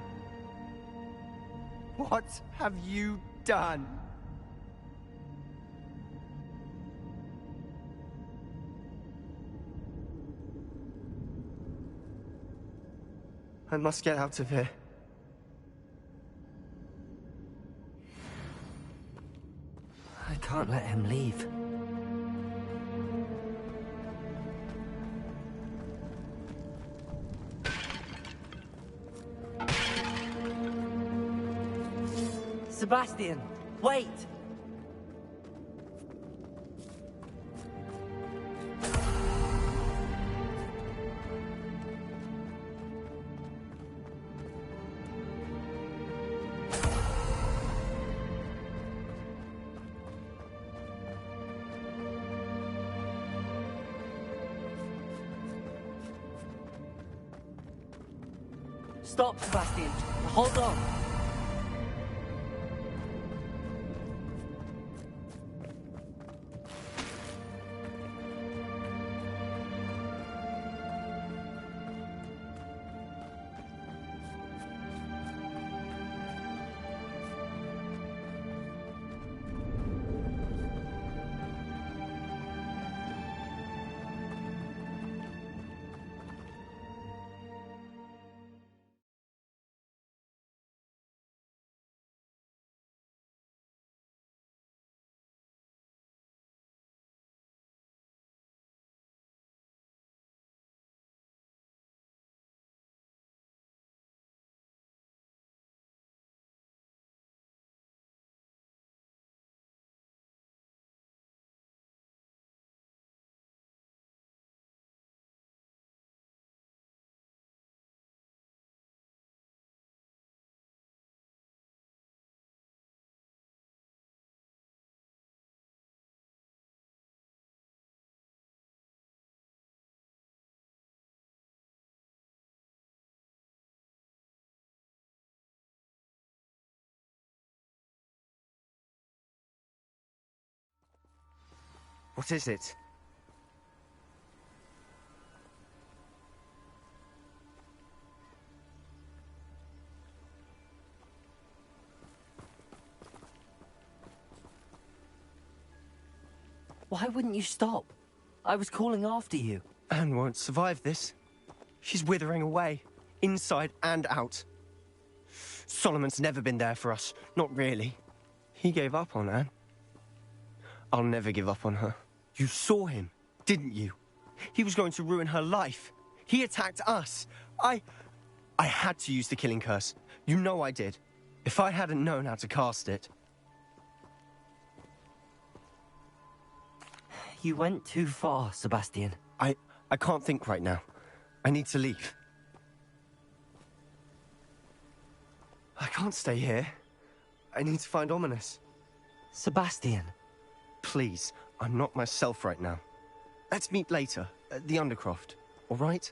What have you done? I must get out of here. I can't let him leave. Sebastian, wait! Stop, Sebastian. Hold on. What is it? Why wouldn't you stop? I was calling after you. Anne won't survive this. She's withering away, inside and out. Solomon's never been there for us, not really. He gave up on Anne. I'll never give up on her. You saw him, didn't you? He was going to ruin her life. He attacked us. I had to use the killing curse. You know I did. If I hadn't known how to cast it... You went too far, Sebastian. I can't think right now. I need to leave. I can't stay here. I need to find Ominis. Sebastian. Please, I'm not myself right now. Let's meet later, at the Undercroft, all right?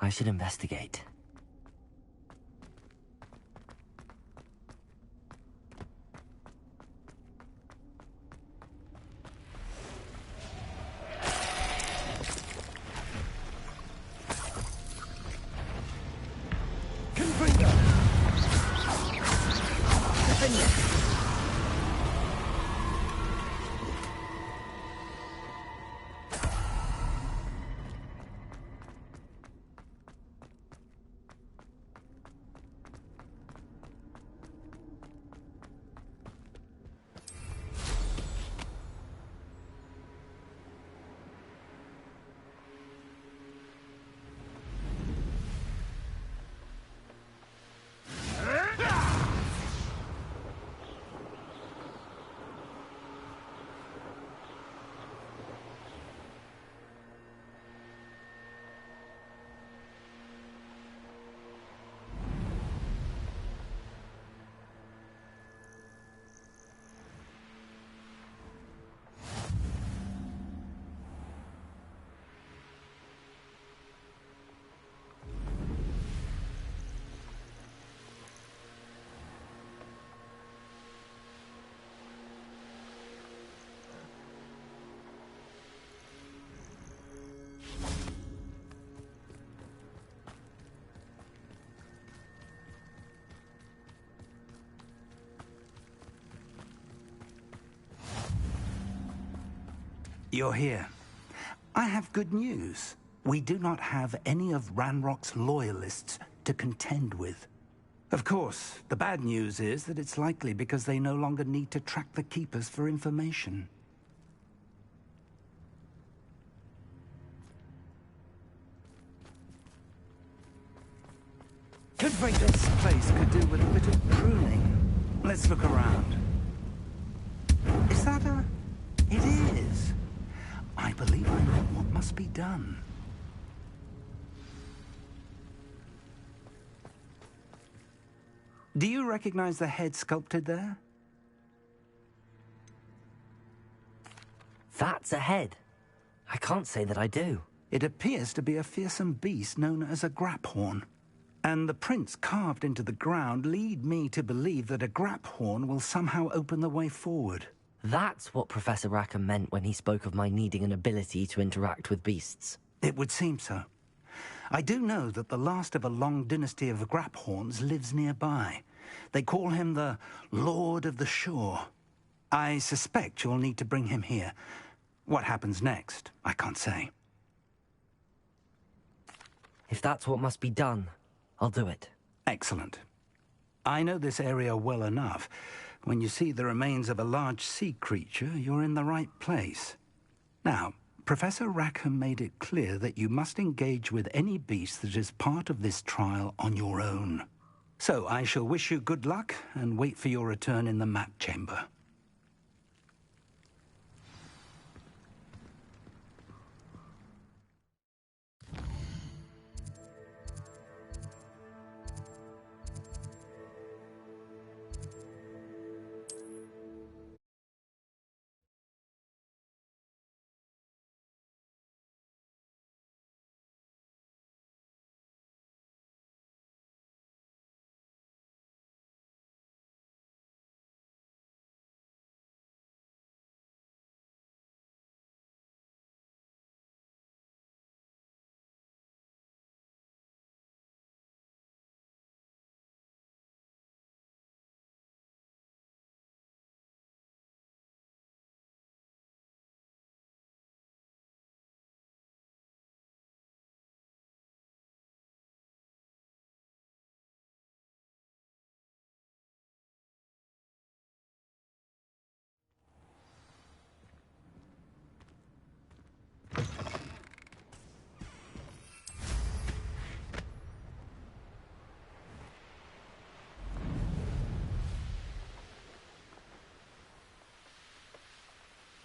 I should investigate. You're here. I have good news. We do not have any of Ranrock's loyalists to contend with. Of course, the bad news is that it's likely because they no longer need to track the Keepers for information. This place could do with a bit of pruning. Let's look around. Is that a... It is. I believe I know what must be done? Do you recognize the head sculpted there? That's a head. I can't say that I do. It appears to be a fearsome beast known as a Graphorn. And the prints carved into the ground lead me to believe that a Graphorn will somehow open the way forward. That's what Professor Rackham meant when he spoke of my needing an ability to interact with beasts. It would seem so. I do know that the last of a long dynasty of Graphorns lives nearby. They call him the Lord of the Shore. I suspect you'll need to bring him here. What happens next, I can't say. If that's what must be done, I'll do it. Excellent. I know this area well enough. When you see the remains of a large sea creature, you're in the right place. Now, Professor Rackham made it clear that you must engage with any beast that is part of this trial on your own. So I shall wish you good luck and wait for your return in the map chamber.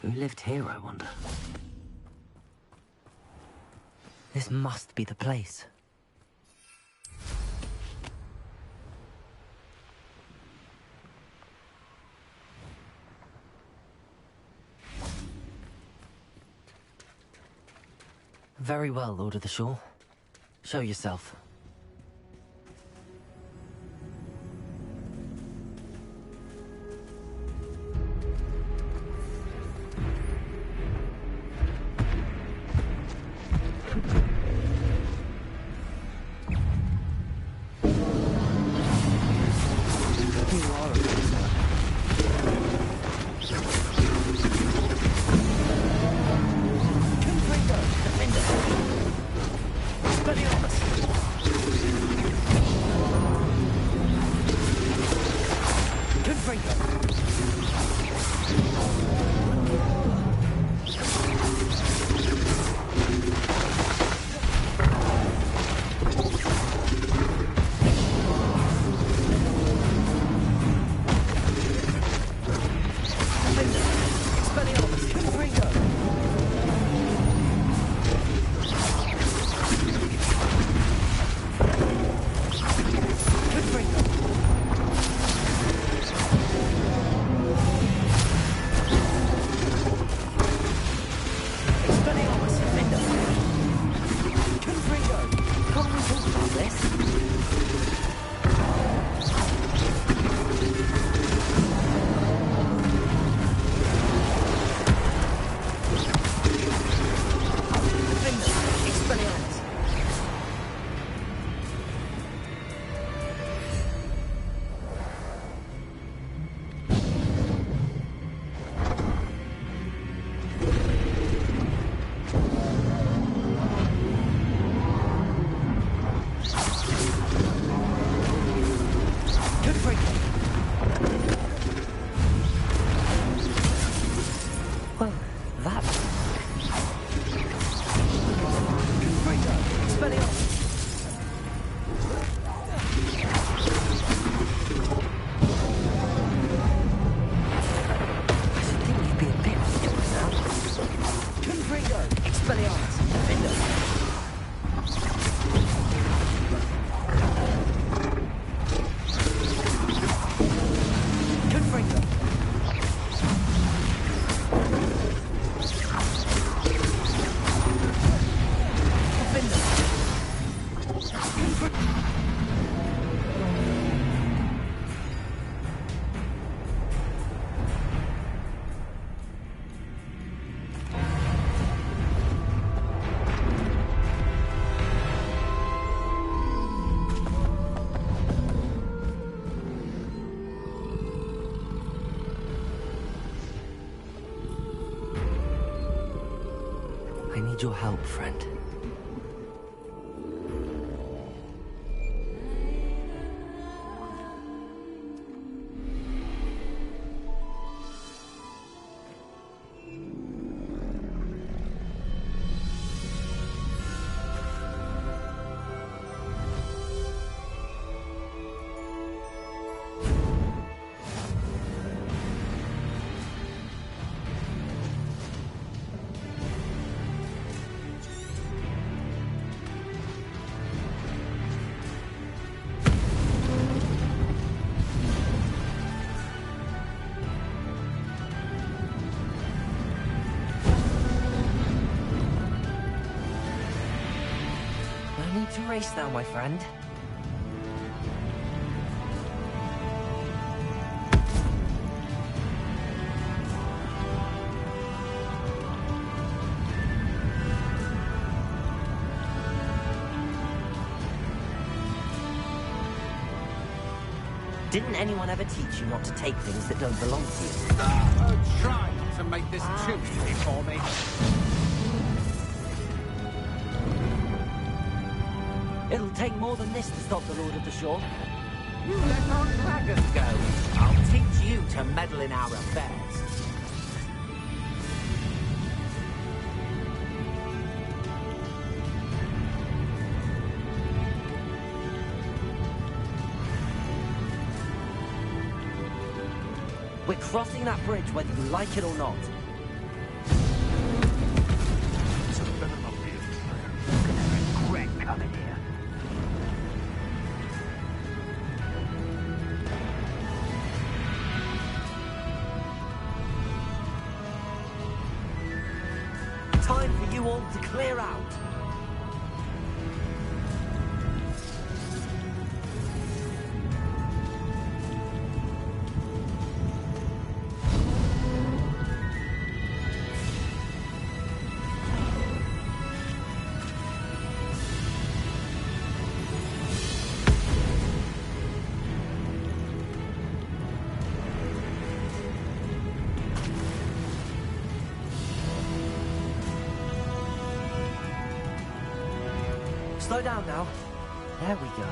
Who lived here, I wonder? This must be the place. Very well, Lord of the Shore. Show yourself. need your help, friend. To race now, my friend. Didn't anyone ever teach you not to take things that don't belong to you? Oh, try not to make this too easy for me. It'll take more than this to stop the Lord of the Shore. You let our dragon go. I'll teach you to meddle in our affairs. We're crossing that bridge whether you like it or not. So better not be a player. You're gonna regret coming here. Time for you all to clear out. Slow down now. There we go.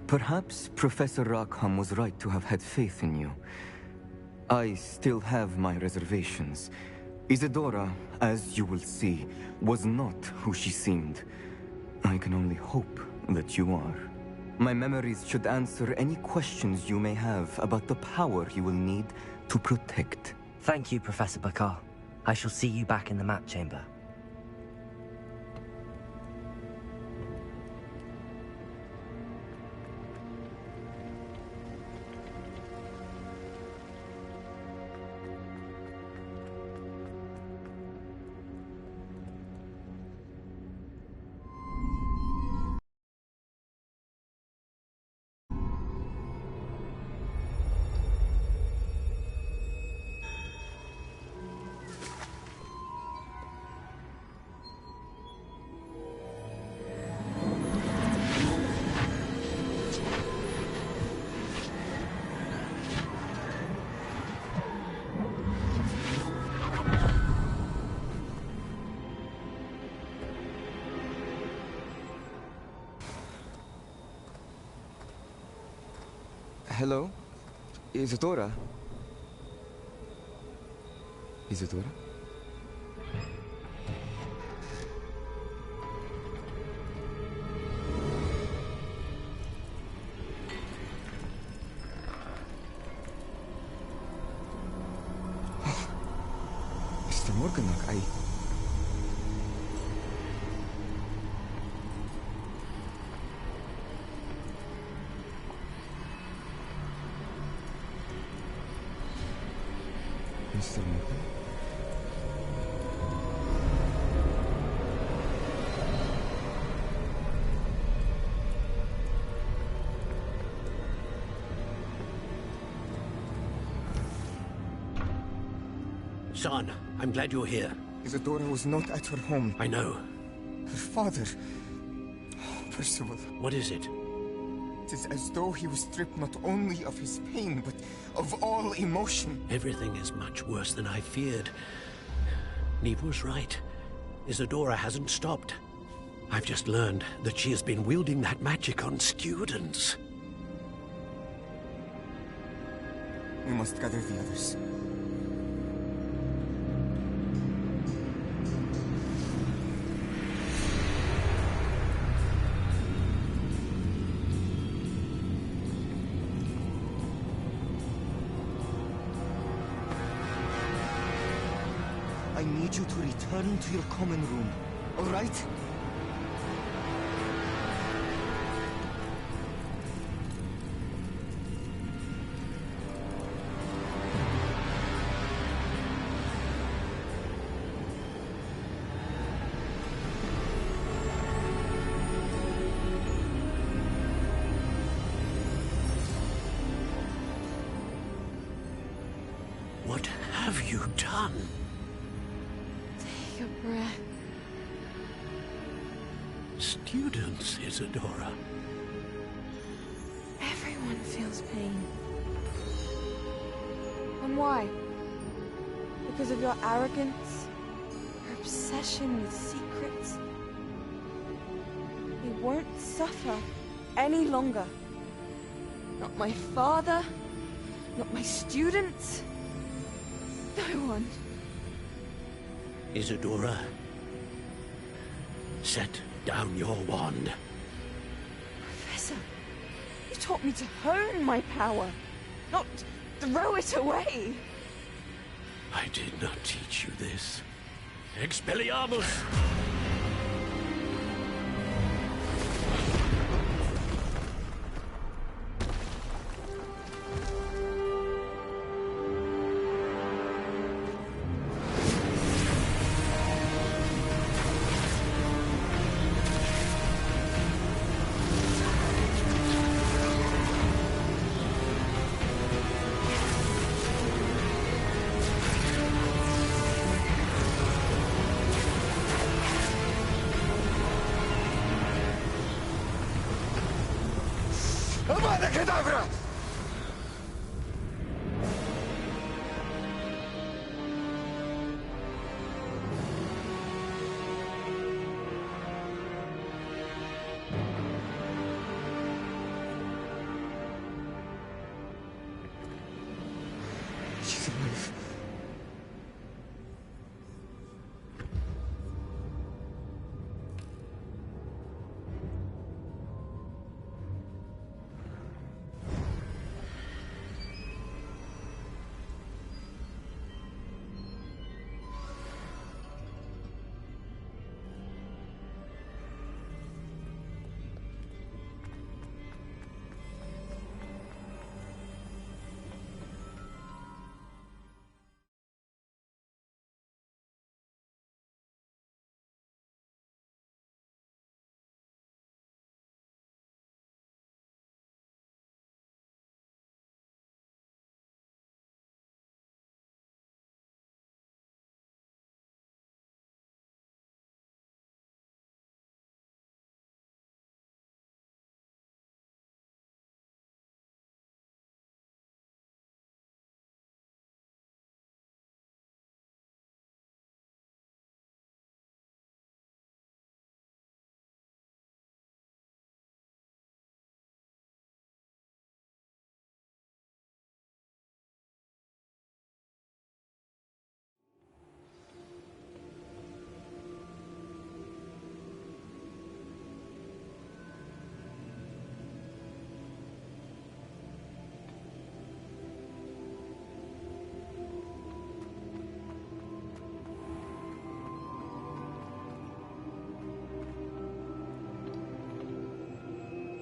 Perhaps Professor Rackham was right to have had faith in you. I still have my reservations. Isidora, as you will see, was not who she seemed. I can only hope that you are. My memories should answer any questions you may have about the power you will need to protect. Thank you, Professor Bakar. I shall see you back in the map chamber. Hello? Isadora? Isadora? Mr. Morganach, Mr. Morgan? Son, I'm glad you're here. Isadora was not at her home. I know. Her father... Percival. What is it? It is as though he was stripped not only of his pain, but of all emotion. Everything is much worse than I feared. Neve was right. Isadora hasn't stopped. I've just learned that she has been wielding that magic on students. We must gather the others. I need you to return to your common room, all right? What have you done? Take a breath. Students, Isadora. Everyone feels pain. And why? Because of your arrogance? Your obsession with secrets? He won't suffer any longer. Not my father, not my students, no one. Isadora, set down your wand. Professor, you taught me to hone my power, not throw it away. I did not teach you this. Expelliarmus! Avada Kedavra! She's alive.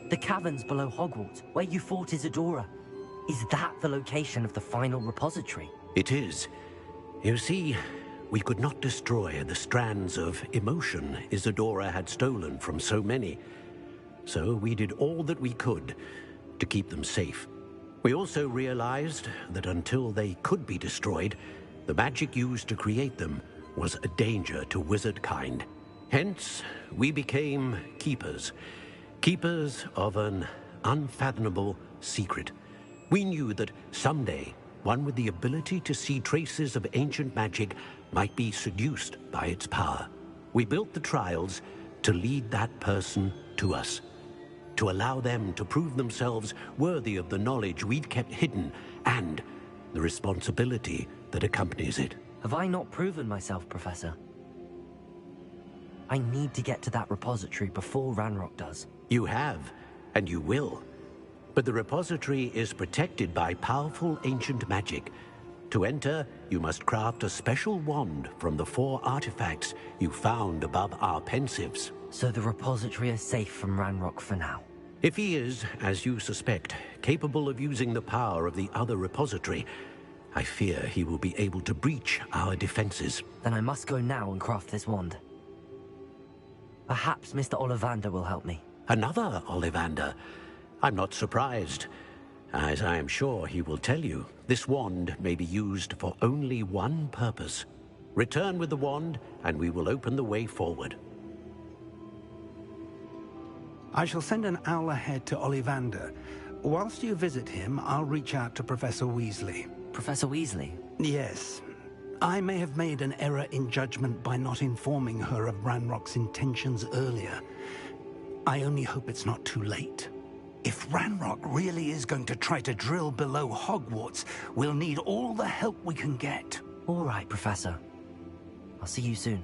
The caverns below Hogwarts, where you fought Isidora. Is that the location of the final repository? It is. You see, we could not destroy the strands of emotion Isidora had stolen from so many. So we did all that we could to keep them safe. We also realized that until they could be destroyed, the magic used to create them was a danger to wizard kind. Hence, we became keepers. Keepers of an unfathomable secret. We knew that someday, one with the ability to see traces of ancient magic might be seduced by its power. We built the trials to lead that person to us, to allow them to prove themselves worthy of the knowledge we'd kept hidden and the responsibility that accompanies it. Have I not proven myself, Professor? I need to get to that repository before Ranrock does. You have, and you will. But the repository is protected by powerful ancient magic. To enter, you must craft a special wand from the 4 artifacts you found above our pensives. So the repository is safe from Ranrock for now? If he is, as you suspect, capable of using the power of the other repository, I fear he will be able to breach our defenses. Then I must go now and craft this wand. Perhaps Mr. Ollivander will help me. Another Ollivander? I'm not surprised. As I am sure he will tell you, this wand may be used for only one purpose. Return with the wand, and we will open the way forward. I shall send an owl ahead to Ollivander. Whilst you visit him, I'll reach out to Professor Weasley. Professor Weasley? Yes. I may have made an error in judgment by not informing her of Ranrock's intentions earlier. I only hope it's not too late. If Ranrock really is going to try to drill below Hogwarts, we'll need all the help we can get. All right, Professor. I'll see you soon.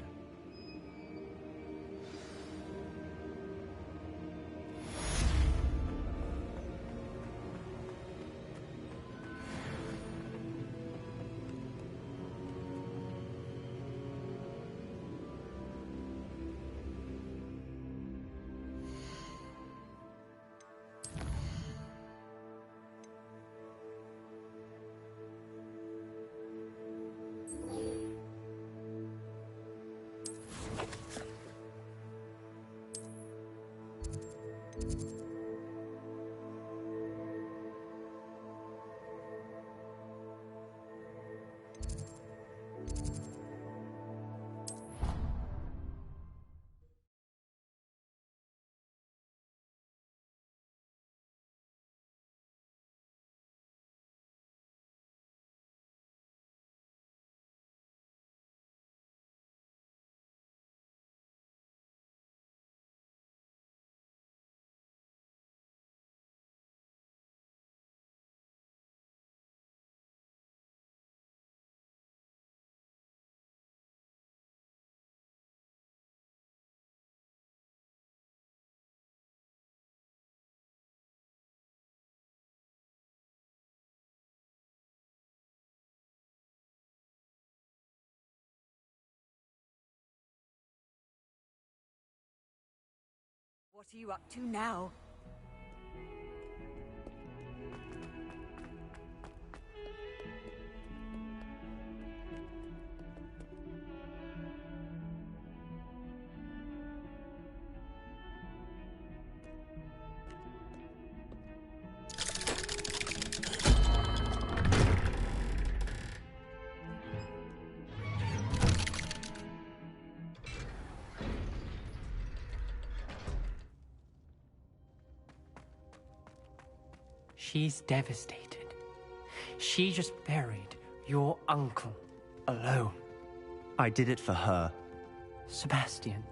What are you up to now? She's devastated. She just buried your uncle alone. I did it for her. Sebastian,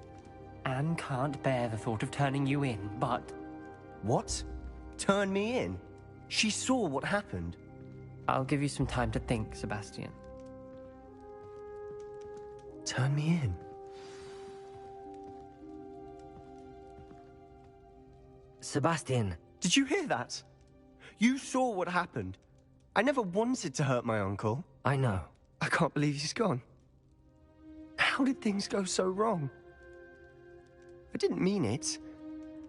Anne can't bear the thought of turning you in, but... What? Turn me in? She saw what happened. I'll give you some time to think, Sebastian. Turn me in? Sebastian. Did you hear that? You saw what happened. I never wanted to hurt my uncle. I know. I can't believe he's gone. How did things go so wrong? I didn't mean it.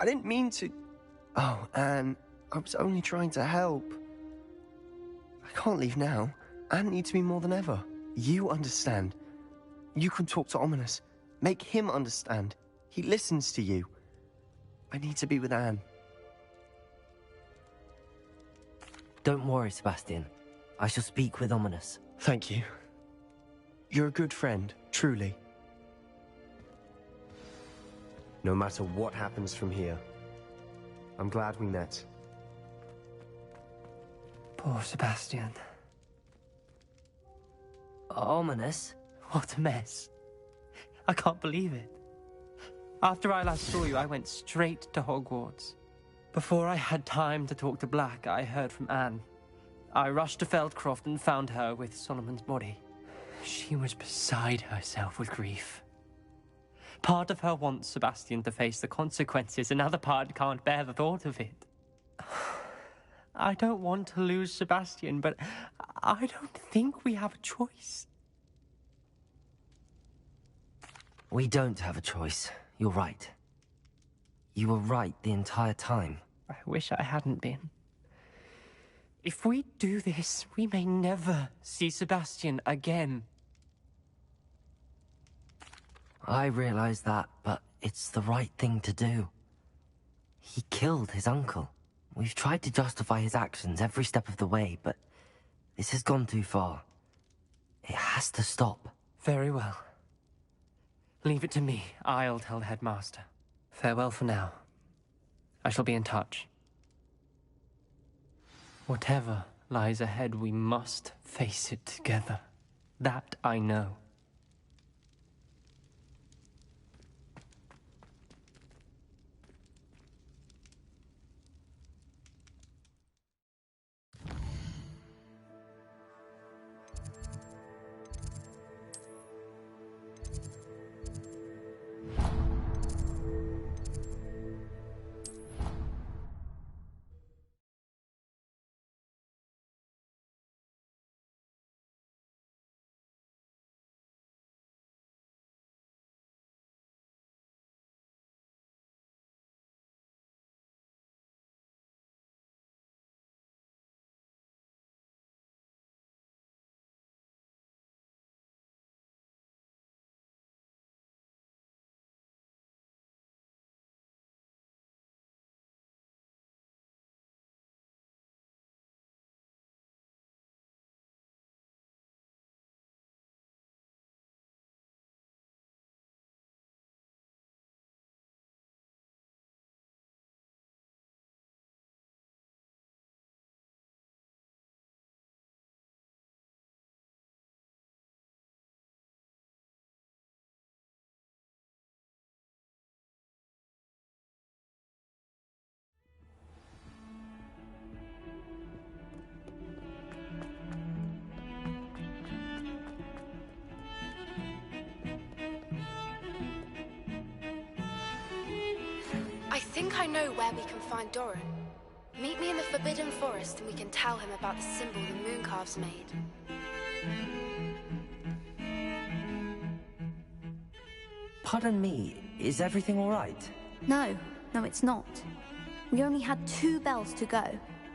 I didn't mean to... Oh, Anne, I was only trying to help. I can't leave now. Anne needs me more than ever. You understand. You can talk to Ominous. Make him understand. He listens to you. I need to be with Anne. Don't worry, Sebastian. I shall speak with Ominous. Thank you. You're a good friend, truly. No matter what happens from here, I'm glad we met. Poor Sebastian. Ominous? What a mess. I can't believe it. After I last saw you, I went straight to Hogwarts. Before I had time to talk to Black, I heard from Anne. I rushed to Feldcroft and found her with Solomon's body. She was beside herself with grief. Part of her wants Sebastian to face the consequences, another part can't bear the thought of it. I don't want to lose Sebastian, but I don't think we have a choice. We don't have a choice. You're right. You were right the entire time. I wish I hadn't been. If we do this, we may never see Sebastian again. I realize that, but it's the right thing to do. He killed his uncle. We've tried to justify his actions every step of the way, but this has gone too far. It has to stop. Very well. Leave it to me. I'll tell the headmaster. Farewell for now. I shall be in touch. Whatever lies ahead, we must face it together. That I know. I think I know where we can find Doran. Meet me in the Forbidden Forest and we can tell him about the symbol the Mooncalves made. Pardon me, is everything all right? No, it's not. We only had 2 bells to go,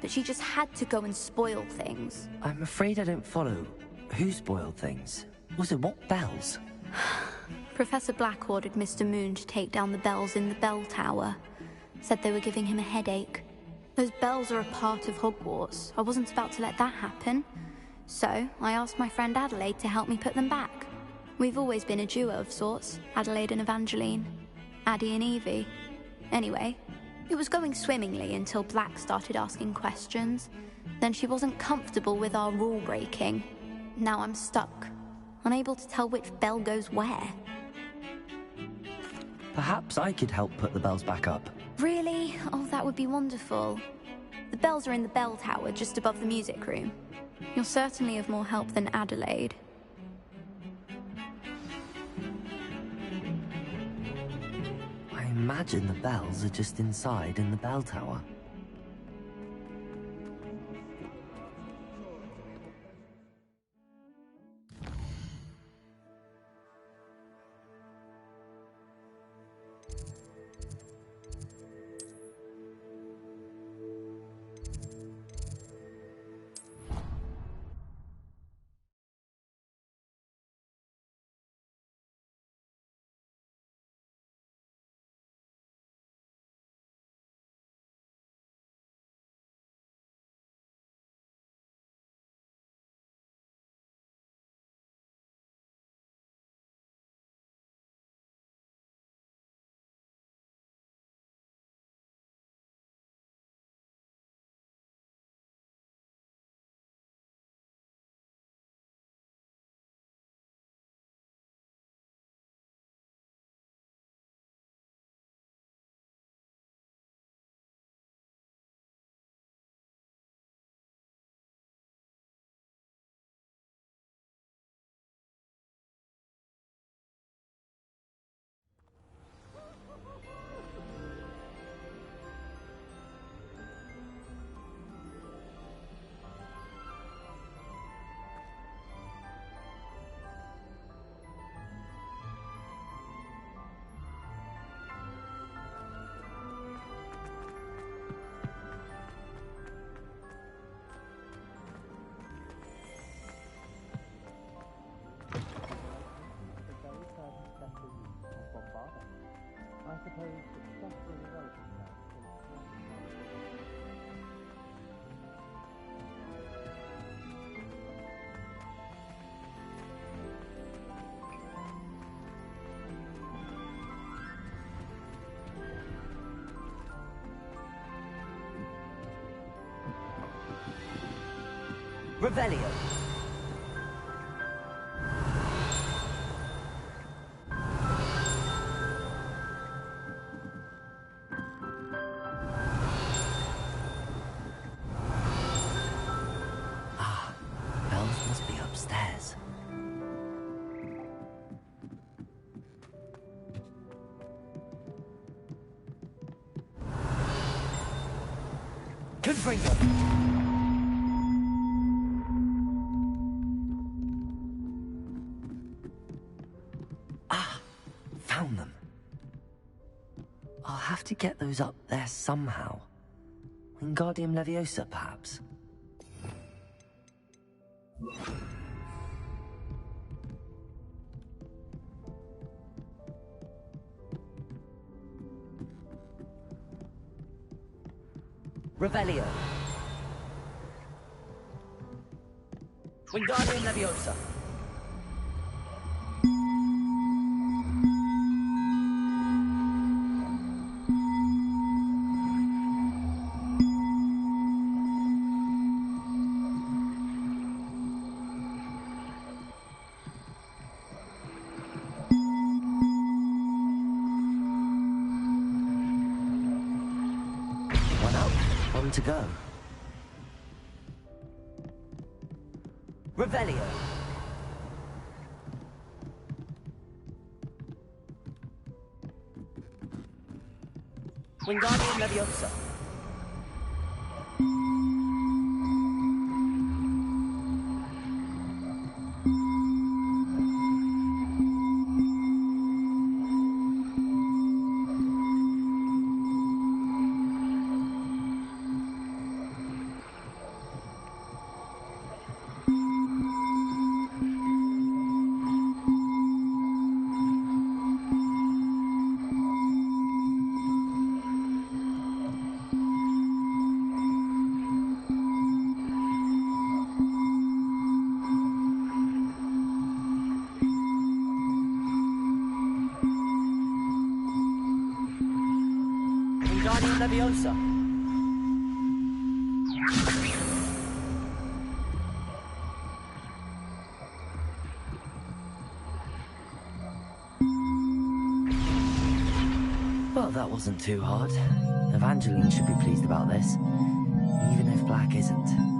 but she just had to go and spoil things. I'm afraid I don't follow. Who spoiled things? Was it what bells? Professor Black ordered Mr. Moon to take down the bells in the bell tower. Said they were giving him a headache. Those bells are a part of Hogwarts. I wasn't about to let that happen. So, I asked my friend Adelaide to help me put them back. We've always been a duo of sorts, Adelaide and Evangeline. Addie and Evie. Anyway, it was going swimmingly until Black started asking questions. Then she wasn't comfortable with our rule breaking. Now I'm stuck, unable to tell which bell goes where. Perhaps I could help put the bells back up. Really? Oh, that would be wonderful. The bells are in the bell tower just above the music room. You're certainly of more help than Adelaide. I imagine the bells are just inside in the bell tower. suppose suffering away from that Revelio. Bells must be upstairs. Confringo. Found them. I'll have to get those up there somehow. Wingardium Leviosa, perhaps? Revelio. Wingardium Leviosa. One to go. Revelio. Wingardium Leviosa. Wingardium Leviosa. Well, that wasn't too hard. Evangeline should be pleased about this, even if Black isn't.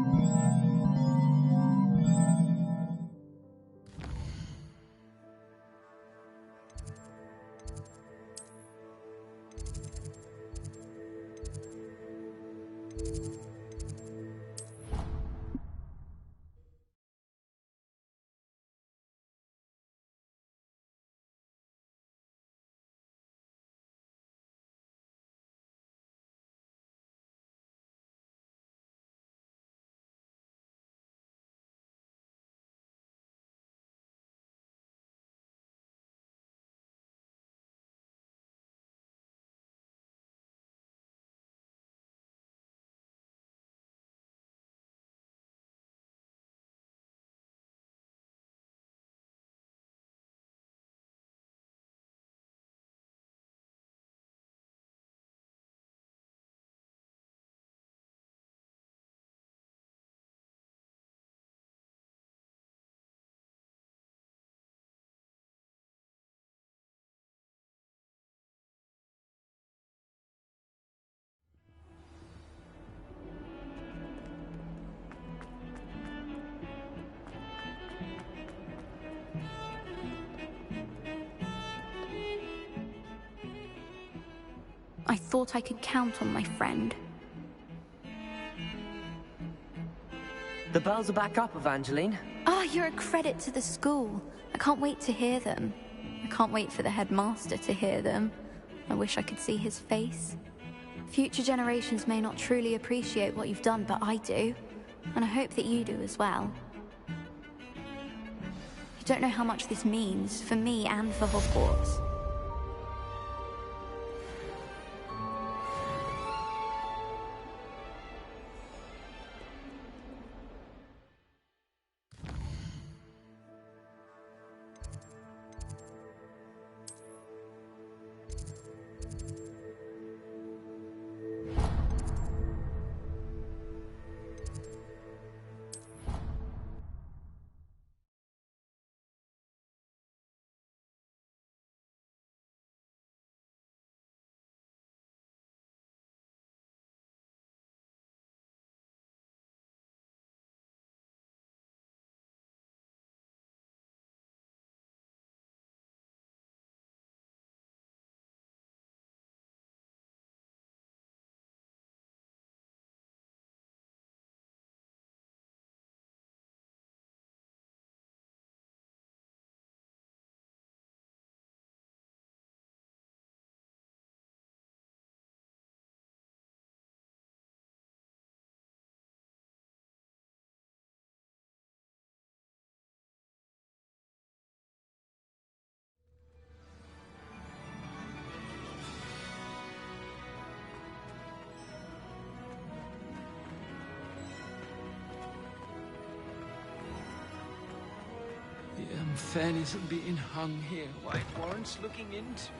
I thought I could count on my friend. The bells are back up, Evangeline. Ah, you're a credit to the school. I can't wait to hear them. I can't wait for the headmaster to hear them. I wish I could see his face. Future generations may not truly appreciate what you've done, but I do. And I hope that you do as well. You don't know how much this means, for me and for Hogwarts. unfairness of being hung here, why it warrants looking into.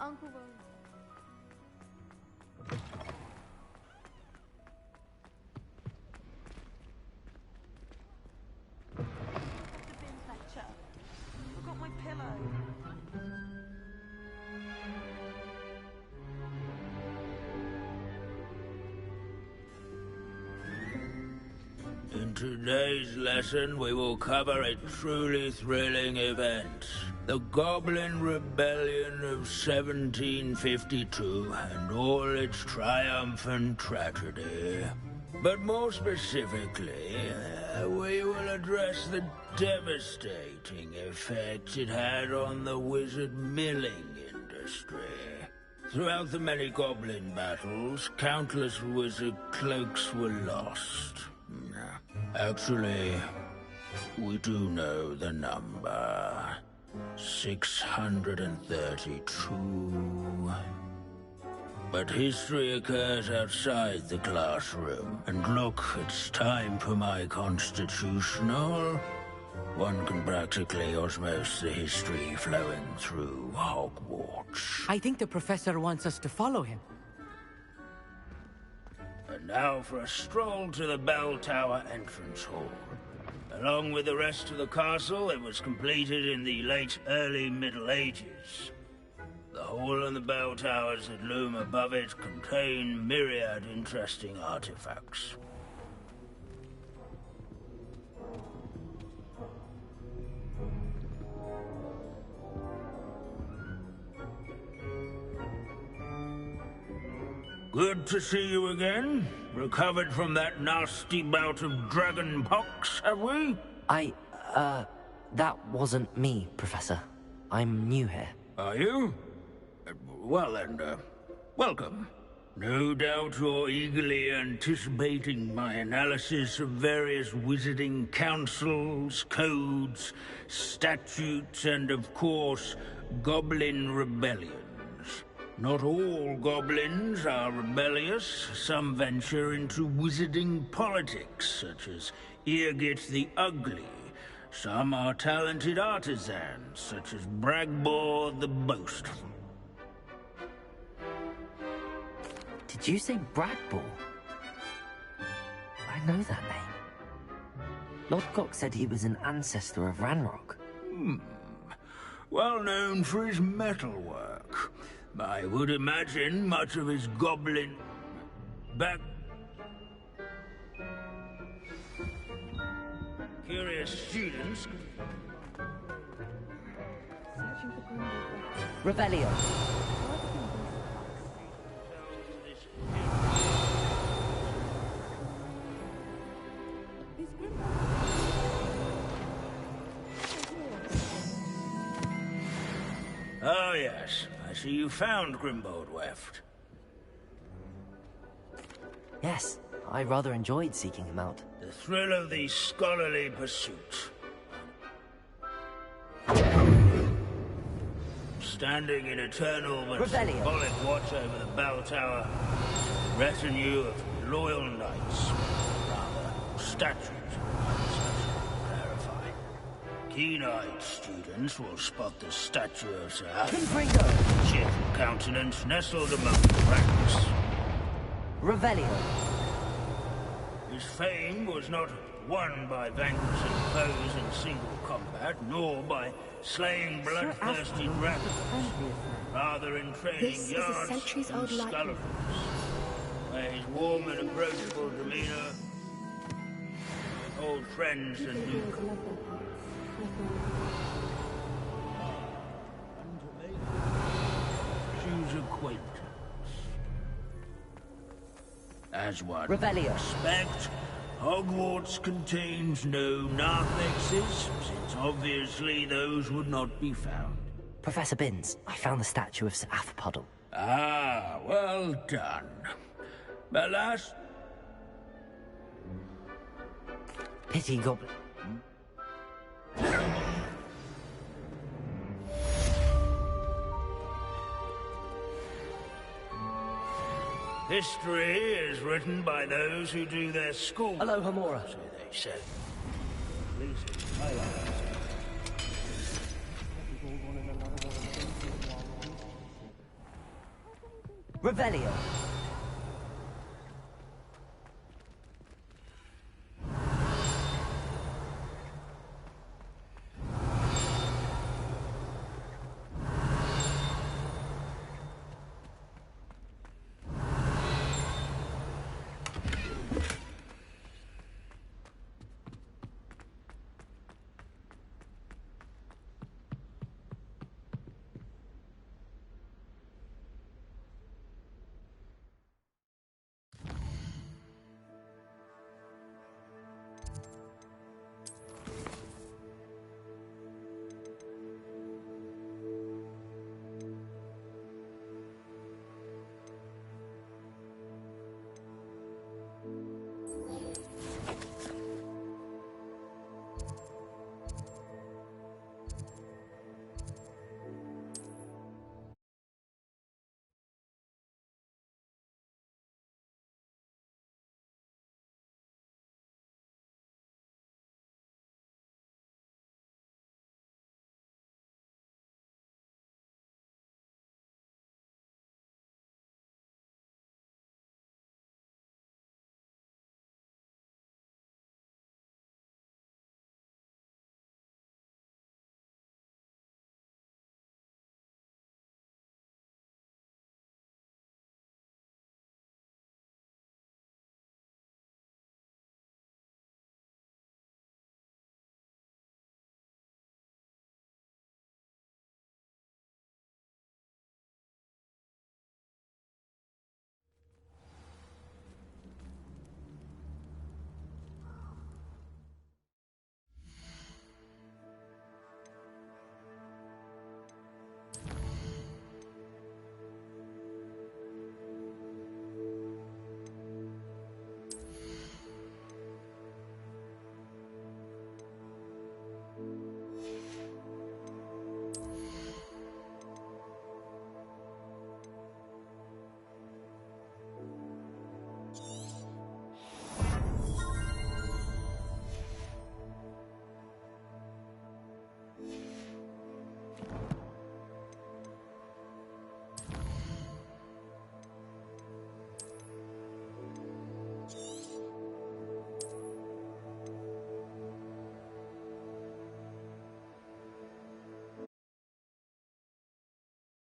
Uncle William. I've got my pillow. In today's lesson, we will cover a truly thrilling event. The Goblin Rebellion of 1752 and all its triumphant tragedy. But more specifically, we will address the devastating effect it had on the wizard milling industry. Throughout the many goblin battles, countless wizard cloaks were lost. Actually, we do know the number. 632. But history occurs outside the classroom. And look, it's time for my constitutional. One can practically osmose the history flowing through Hogwarts. I think the professor wants us to follow him. And now for a stroll to the Bell Tower entrance hall. Along with the rest of the castle, it was completed in the late early Middle Ages. The hall and the bell towers that loom above it contain myriad interesting artifacts. Good to see you again. Recovered from that nasty bout of dragon pox, have we? That wasn't me, Professor. I'm new here. Are you? Well then, welcome. No doubt you're eagerly anticipating my analysis of various wizarding councils, codes, statutes, and of course, goblin rebellions. Not all goblins are rebellious. Some venture into wizarding politics, such as Irgit the Ugly. Some are talented artisans, such as Bragbor the Boastful. Did you say Bragbor? I know that name. Lodgok said he was an ancestor of Ranrock. Well known for his metalwork. I would imagine much of his goblin... Curious students... Rebellion. Oh yes, I see you found Grimbold Weft. Yes, I rather enjoyed seeking him out. The thrill of the scholarly pursuit. Standing in eternal but symbolic watch over the bell tower, retinue of loyal knights, rather statues. Keen-eyed students will spot the statue of Sir Alfred, cheerful countenance nestled among the ranks. Revelio. His fame was not won by vanquishing foes in single combat, nor by slaying bloodthirsty dragons, rather in training yards and scullers, where his warm and approachable demeanor, old friends and newcomers. Choose acquaintance. As one expect, Hogwarts contains no narthexes, since obviously those would not be found. Professor Binns, I found the statue of Sir Afpuddle. Ah, well done. But last... Pity goblin. History is written by those who do their school. Hello, Hamura. So they said. Revelio.